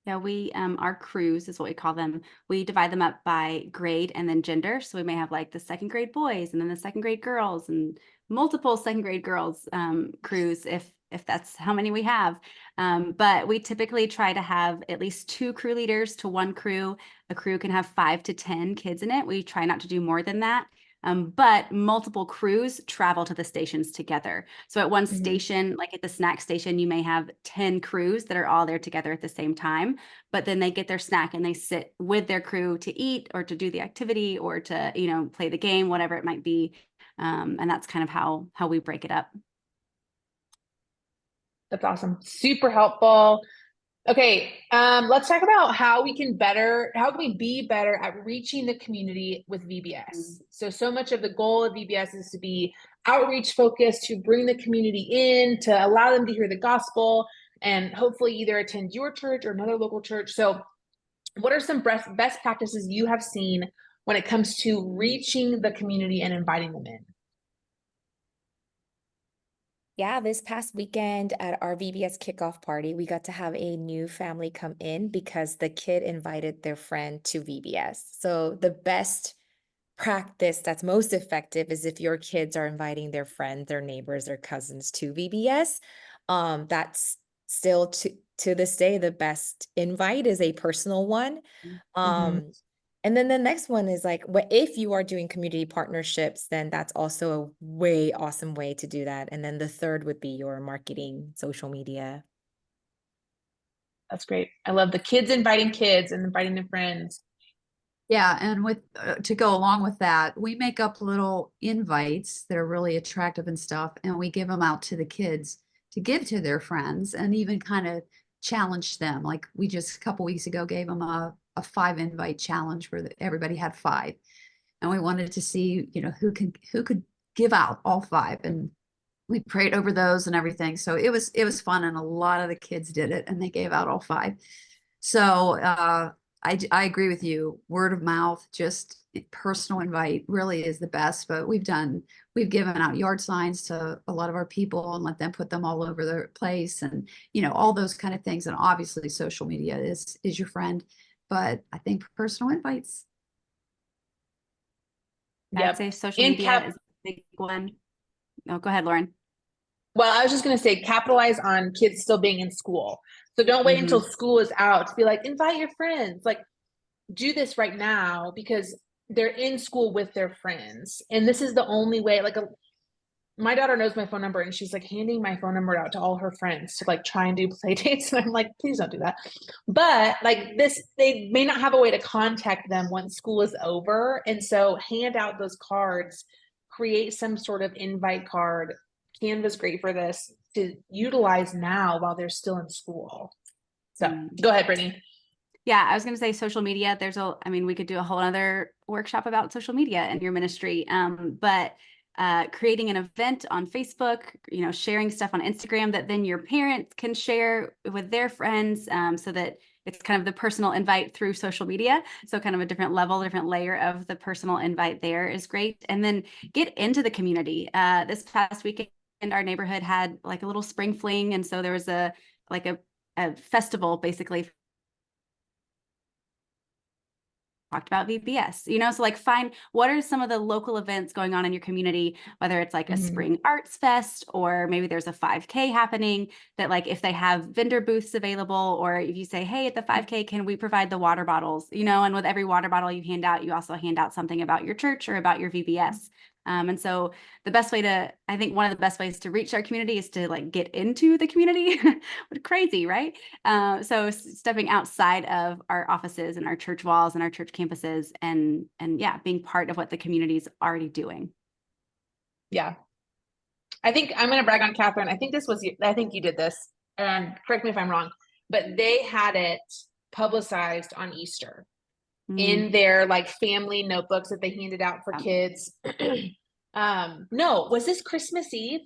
Yeah, we our crews is what we call them. We divide them up by grade and then gender. So we may have like the second grade boys and then the second grade girls and multiple second grade girls crews if that's how many we have. But we typically try to have at least 2 crew leaders to 1 crew. A crew can have 5 to 10 kids in it. We try not to do more than that. But multiple crews travel to the stations together. So at one station, like at the snack station, you may have 10 crews that are all there together at the same time, but then they get their snack and they sit with their crew to eat or to do the activity or to, play the game, whatever it might be. And that's kind of how we break it up. That's awesome. Super helpful. Okay, let's talk about how can we be better at reaching the community with VBS. So much of the goal of VBS is to be outreach focused, to bring the community in, to allow them to hear the gospel, and hopefully either attend your church or another local church. So what are some best practices you have seen when it comes to reaching the community and inviting them in? Yeah, this past weekend at our VBS kickoff party, we got to have a new family come in because the kid invited their friend to VBS. So the best practice that's most effective is if your kids are inviting their friends, their neighbors, their cousins to VBS. That's still to this day, the best invite is a personal one. And then the next one is like, if you are doing community partnerships, then that's also a way awesome way to do that. And then the third would be your marketing, social media. That's great. I love the kids inviting kids and inviting their friends. Yeah, and with to go along with that, we make up little invites that are really attractive and stuff, and we give them out to the kids to give to their friends and even kind of challenge them. Like we just a couple weeks ago gave them a 5 invite challenge where everybody had 5, and we wanted to see who could give out all 5, and we prayed over those and everything. So it was fun, and a lot of the kids did it, and they gave out all 5. So I agree with you. Word of mouth, just personal invite really is the best. But we've given out yard signs to a lot of our people and let them put them all over their place, and all those kind of things. And obviously social media is your friend, but I think personal invites. I'd say social media is a big one. Oh, go ahead, Lauren. Well, I was just going to say, capitalize on kids still being in school. So don't wait until school is out to be like, invite your friends. Like, do this right now because they're in school with their friends. And this is the only way. Like, my daughter knows my phone number, and she's like handing my phone number out to all her friends to like try and do play dates. And I'm like, please don't do that. But like this, they may not have a way to contact them once school is over. And so hand out those cards, create some sort of invite card. Canva's great for this to utilize now while they're still in school. So go ahead, Brittany. Yeah, I was going to say social media. We could do a whole other workshop about social media and your ministry. But creating an event on Facebook, sharing stuff on Instagram that then your parents can share with their friends, so that it's kind of the personal invite through social media. So kind of a different level, different layer of the personal invite there is great. And then get into the community. This past weekend, our neighborhood had like a little spring fling. And so there was a festival basically talked about VBS, so like find what are some of the local events going on in your community, whether it's like a spring arts fest, or maybe there's a 5K happening that like if they have vendor booths available, or if you say, hey, at the 5K, can we provide the water bottles, and with every water bottle you hand out, you also hand out something about your church or about your VBS. And so I think one of the best ways to reach our community is to like get into the community. Crazy, right? So stepping outside of our offices and our church walls and our church campuses and yeah, being part of what the community is already doing. Yeah. I think I'm going to brag on Catherine. I think you did this, and correct me if I'm wrong, but they had it publicized on Easter in their like family notebooks that they handed out for kids. No, was this Christmas Eve?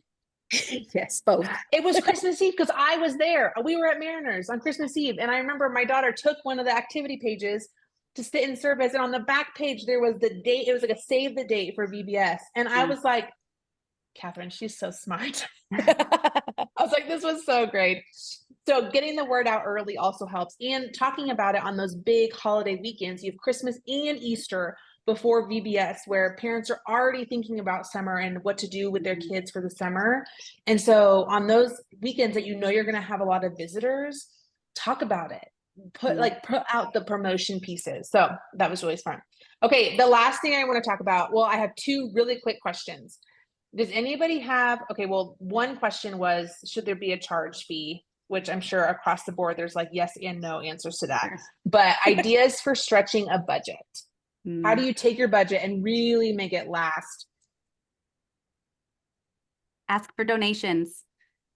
Yes, both. It was Christmas Eve because I was there. We were at Mariners on Christmas Eve. And I remember my daughter took one of the activity pages to sit in service. And on the back page, there was the date. It was like a save the date for VBS. And I was like, Catherine, she's so smart. I was like, this was so great. So getting the word out early also helps. And talking about it on those big holiday weekends, you have Christmas and Easter before VBS, where parents are already thinking about summer and what to do with their kids for the summer. And so on those weekends that you know you're going to have a lot of visitors, talk about it. Put out the promotion pieces. So that was really fun. Okay, the last thing I want to talk about, well, I have two really quick questions. Does anybody have, okay, well, one question was, should there be a charge fee? Which I'm sure across the board, there's like yes and no answers to that. But ideas for stretching a budget. How do you take your budget and really make it last? Ask for donations.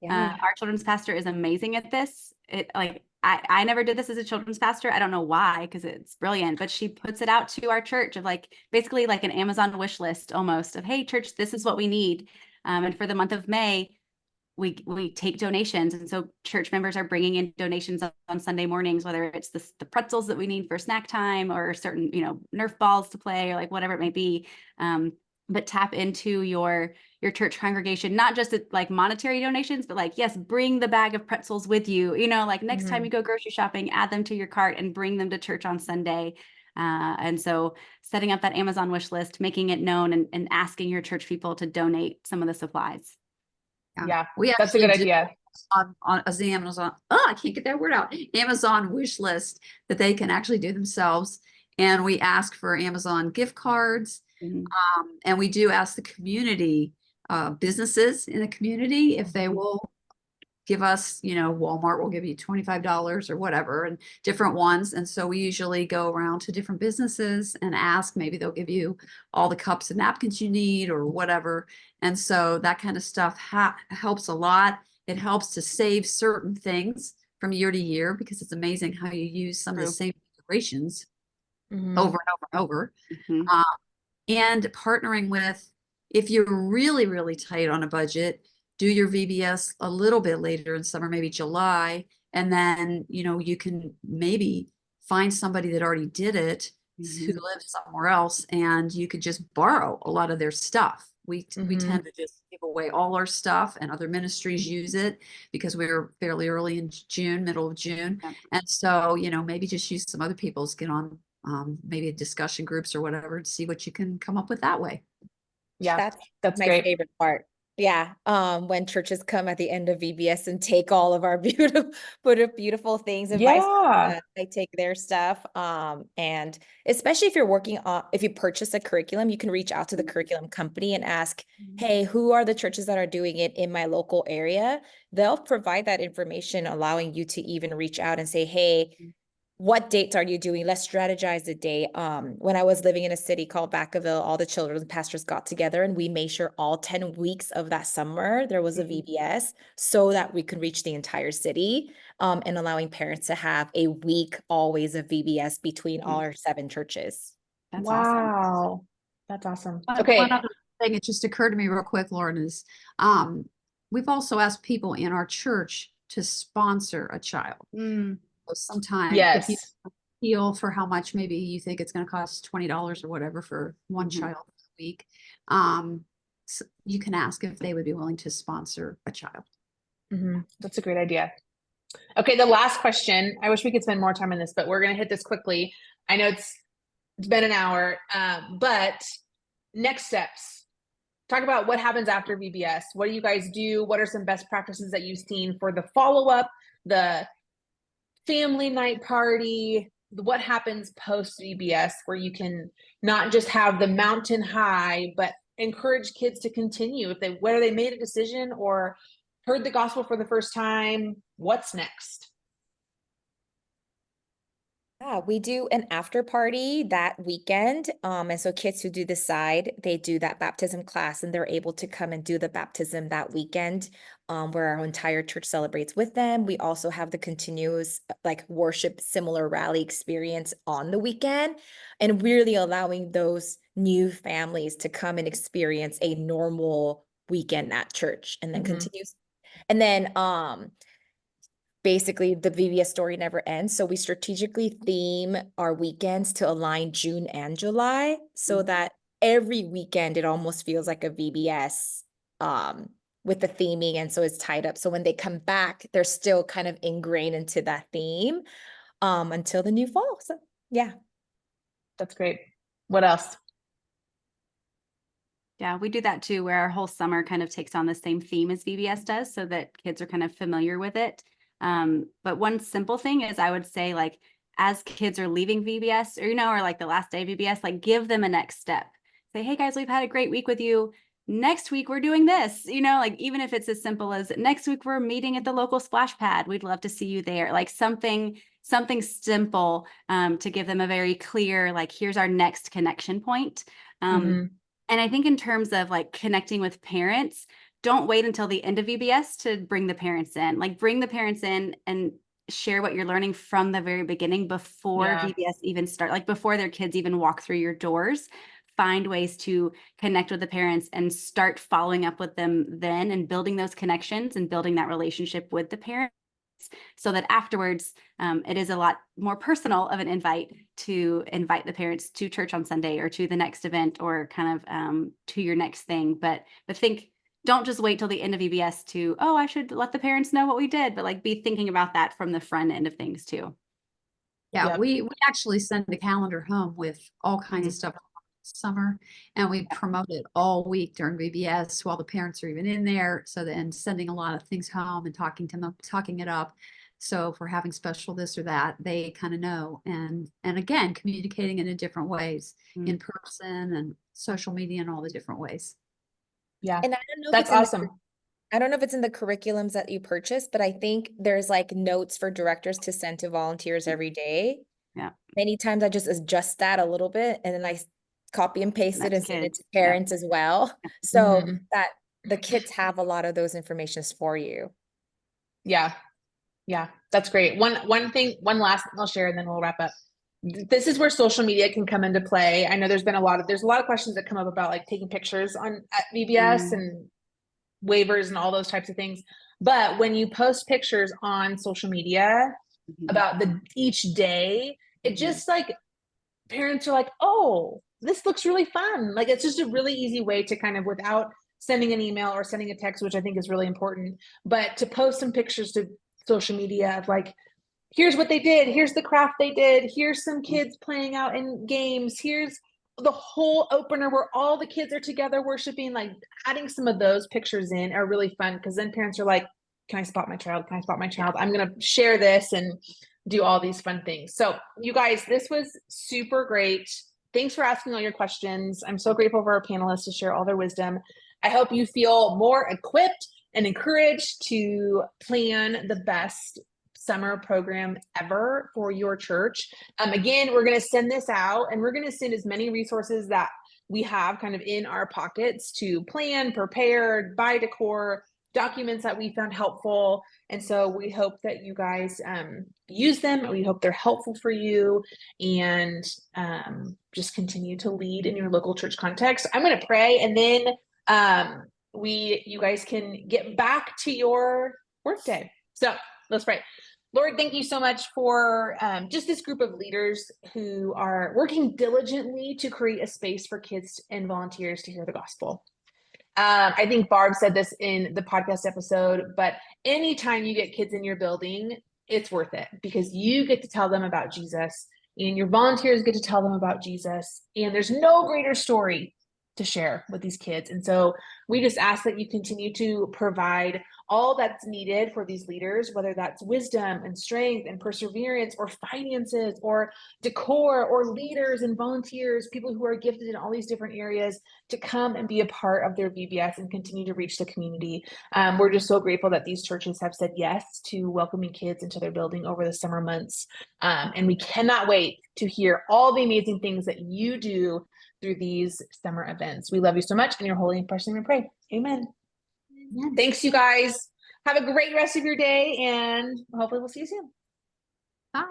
Our children's pastor is amazing at this. I never did this as a children's pastor. I don't know why, because it's brilliant, but she puts it out to our church of like, basically like an Amazon wish list almost of, hey, church, this is what we need. And for the month of May, we take donations. And so church members are bringing in donations on Sunday mornings, whether it's the pretzels that we need for snack time or certain, Nerf balls to play or like whatever it may be. But tap into your church congregation, not just like monetary donations, but like, yes, bring the bag of pretzels with you, like next time you go grocery shopping, add them to your cart and bring them to church on Sunday. And so setting up that Amazon wish list, making it known and asking your church people to donate some of the supplies. Yeah, that's a good idea. On the Amazon, I can't get that word out. Amazon wish list that they can actually do themselves. And we ask for Amazon gift cards. And we do ask the community, businesses in the community, if they will give us, Walmart will give you $25 or whatever, and different ones. And so we usually go around to different businesses and ask, maybe they'll give you all the cups and napkins you need or whatever. And so that kind of stuff helps a lot. It helps to save certain things from year to year, because it's amazing how you use some of the same decorations over and over and over. And partnering with, if you're really, really tight on a budget, do your VBS a little bit later in summer, maybe July. And then, you can maybe find somebody that already did it who lives somewhere else, and you could just borrow a lot of their stuff. We tend to just give away all our stuff, and other ministries use it because we're fairly early in June, middle of June. And so, maybe just use some other people's, get on maybe discussion groups or whatever, to see what you can come up with that way. Yeah, that's my great. favorite part. Yeah. When churches come at the end of VBS and take all of our beautiful things and vice versa, they take their stuff. And especially if you're working on, if you purchase a curriculum, you can reach out to the curriculum company and ask, hey, who are the churches that are doing it in my local area? They'll provide that information, allowing you to even reach out and say, hey, what dates are you doing? Let's strategize the day. When I was living in a city called Vacaville, all the children's pastors got together and we made sure all 10 weeks of that summer, there was a VBS so that we could reach the entire city, and allowing parents to have a week always of VBS between all our 7 churches. That's awesome. Wow. That's awesome. Okay. One other thing, it just occurred to me real quick, Lauren, is we've also asked people in our church to sponsor a child. Sometimes if you feel for how much maybe you think it's going to cost $20 or whatever for one child a week, so you can ask if they would be willing to sponsor a child. That's a great idea. Okay, the last question. I wish we could spend more time on this, but we're going to hit this quickly. I know it's been an hour, but next steps. Talk about what happens after VBS. What do you guys do? What are some best practices that you've seen for the follow-up, the family night party? What happens post VBS, where you can not just have the mountain high, but encourage kids to continue whether they made a decision or heard the gospel for the first time? What's next? Yeah, we do an after party that weekend. And so kids who do decide, they do that baptism class and they're able to come and do the baptism that weekend, where our entire church celebrates with them. We also have the continuous worship, similar rally experience on the weekend, and really allowing those new families to come and experience a normal weekend at church and then Mhm. continues. And then basically the VBS story never ends. So we strategically theme our weekends to align June and July so that every weekend it almost feels like a VBS with the theming. And so it's tied up. So when they come back, they're still kind of ingrained into that theme until the new fall. So yeah. That's great. What else? Yeah, we do that too, where our whole summer kind of takes on the same theme as VBS does, so that kids are kind of familiar with it. But one simple thing is, I would say, like, as kids are leaving VBS, or or like the last day of VBS, like, give them a next step. Say, hey guys, we've had a great week with you. Next week we're doing this. Like, even if it's as simple as next week we're meeting at the local splash pad. We'd love to see you there. Like something simple to give them a very clear, like, here's our next connection point. Mhm. And I think in terms of like connecting with parents, don't wait until the end of VBS to bring the parents in. Like, bring the parents in and share what you're learning from the very beginning before Yeah. VBS even start, like before their kids even walk through your doors. Find ways to connect with the parents and start following up with them then, and building those connections and building that relationship with the parents, so that afterwards it is a lot more personal of an invite to invite the parents to church on Sunday or to the next event or kind of to your next thing. But don't just wait till the end of VBS to, oh, I should let the parents know what we did, but like be thinking about that from the front end of things too. Yeah, Yep. we actually send the calendar home with all kinds of stuff summer, and we promote it all week during VBS while the parents are even in there. So then sending a lot of things home and talking to them, talking it up. So if we're having special this or that, they kind of know. And again, communicating it in different ways, in person and social media and all the different ways. Yeah. And I don't know if That's it's in awesome. I don't know if it's in the curriculums that you purchase, but I think there's like notes for directors to send to volunteers every day. Yeah. Many times I just adjust that a little bit and then I copy and paste it That's and send it kids. to parents as well. Yeah. So Mhm. that the kids have a lot of those informations for you. Yeah. Yeah. That's great. One last thing I'll share and then we'll wrap up. This is where social media can come into play. I know there's a lot of questions that come up about like taking pictures at VBS and waivers and all those types of things. But when you post pictures on social media about each day, it just like parents are like, oh, this looks really fun. Like, it's just a really easy way to kind of, without sending an email or sending a text, which I think is really important, but to post some pictures to social media of like, here's what they did. Here's the craft they did. Here's some kids playing out in games. Here's the whole opener where all the kids are together worshiping. Like, adding some of those pictures in are really fun, because then parents are like, can I spot my child? Can I spot my child? I'm going to share this and do all these fun things. So you guys, this was super great. Thanks for asking all your questions. I'm so grateful for our panelists to share all their wisdom. I hope you feel more equipped and encouraged to plan the best summer program ever for your church. Again, we're going to send this out, and we're going to send as many resources that we have kind of in our pockets to plan, prepare, buy decor, documents that we found helpful. And so we hope that you guys use them. We hope they're helpful for you, and just continue to lead in your local church context. I'm going to pray, and then you guys can get back to your workday. So let's pray. Lord, thank you so much for just this group of leaders who are working diligently to create a space for kids and volunteers to hear the gospel. I think Barb said this in the podcast episode, but anytime you get kids in your building, it's worth it, because you get to tell them about Jesus, and your volunteers get to tell them about Jesus, and there's no greater story to share with these kids. And so we just ask that you continue to provide all that's needed for these leaders, whether that's wisdom and strength and perseverance, or finances, or decor, or leaders and volunteers, people who are gifted in all these different areas, to come and be a part of their VBS and continue to reach the community. We're just so grateful that these churches have said yes to welcoming kids into their building over the summer months. And we cannot wait to hear all the amazing things that you do through these summer events. We love you so much. In your holy and precious name we pray. Amen. Thanks, you guys. Have a great rest of your day, and hopefully we'll see you soon. Bye.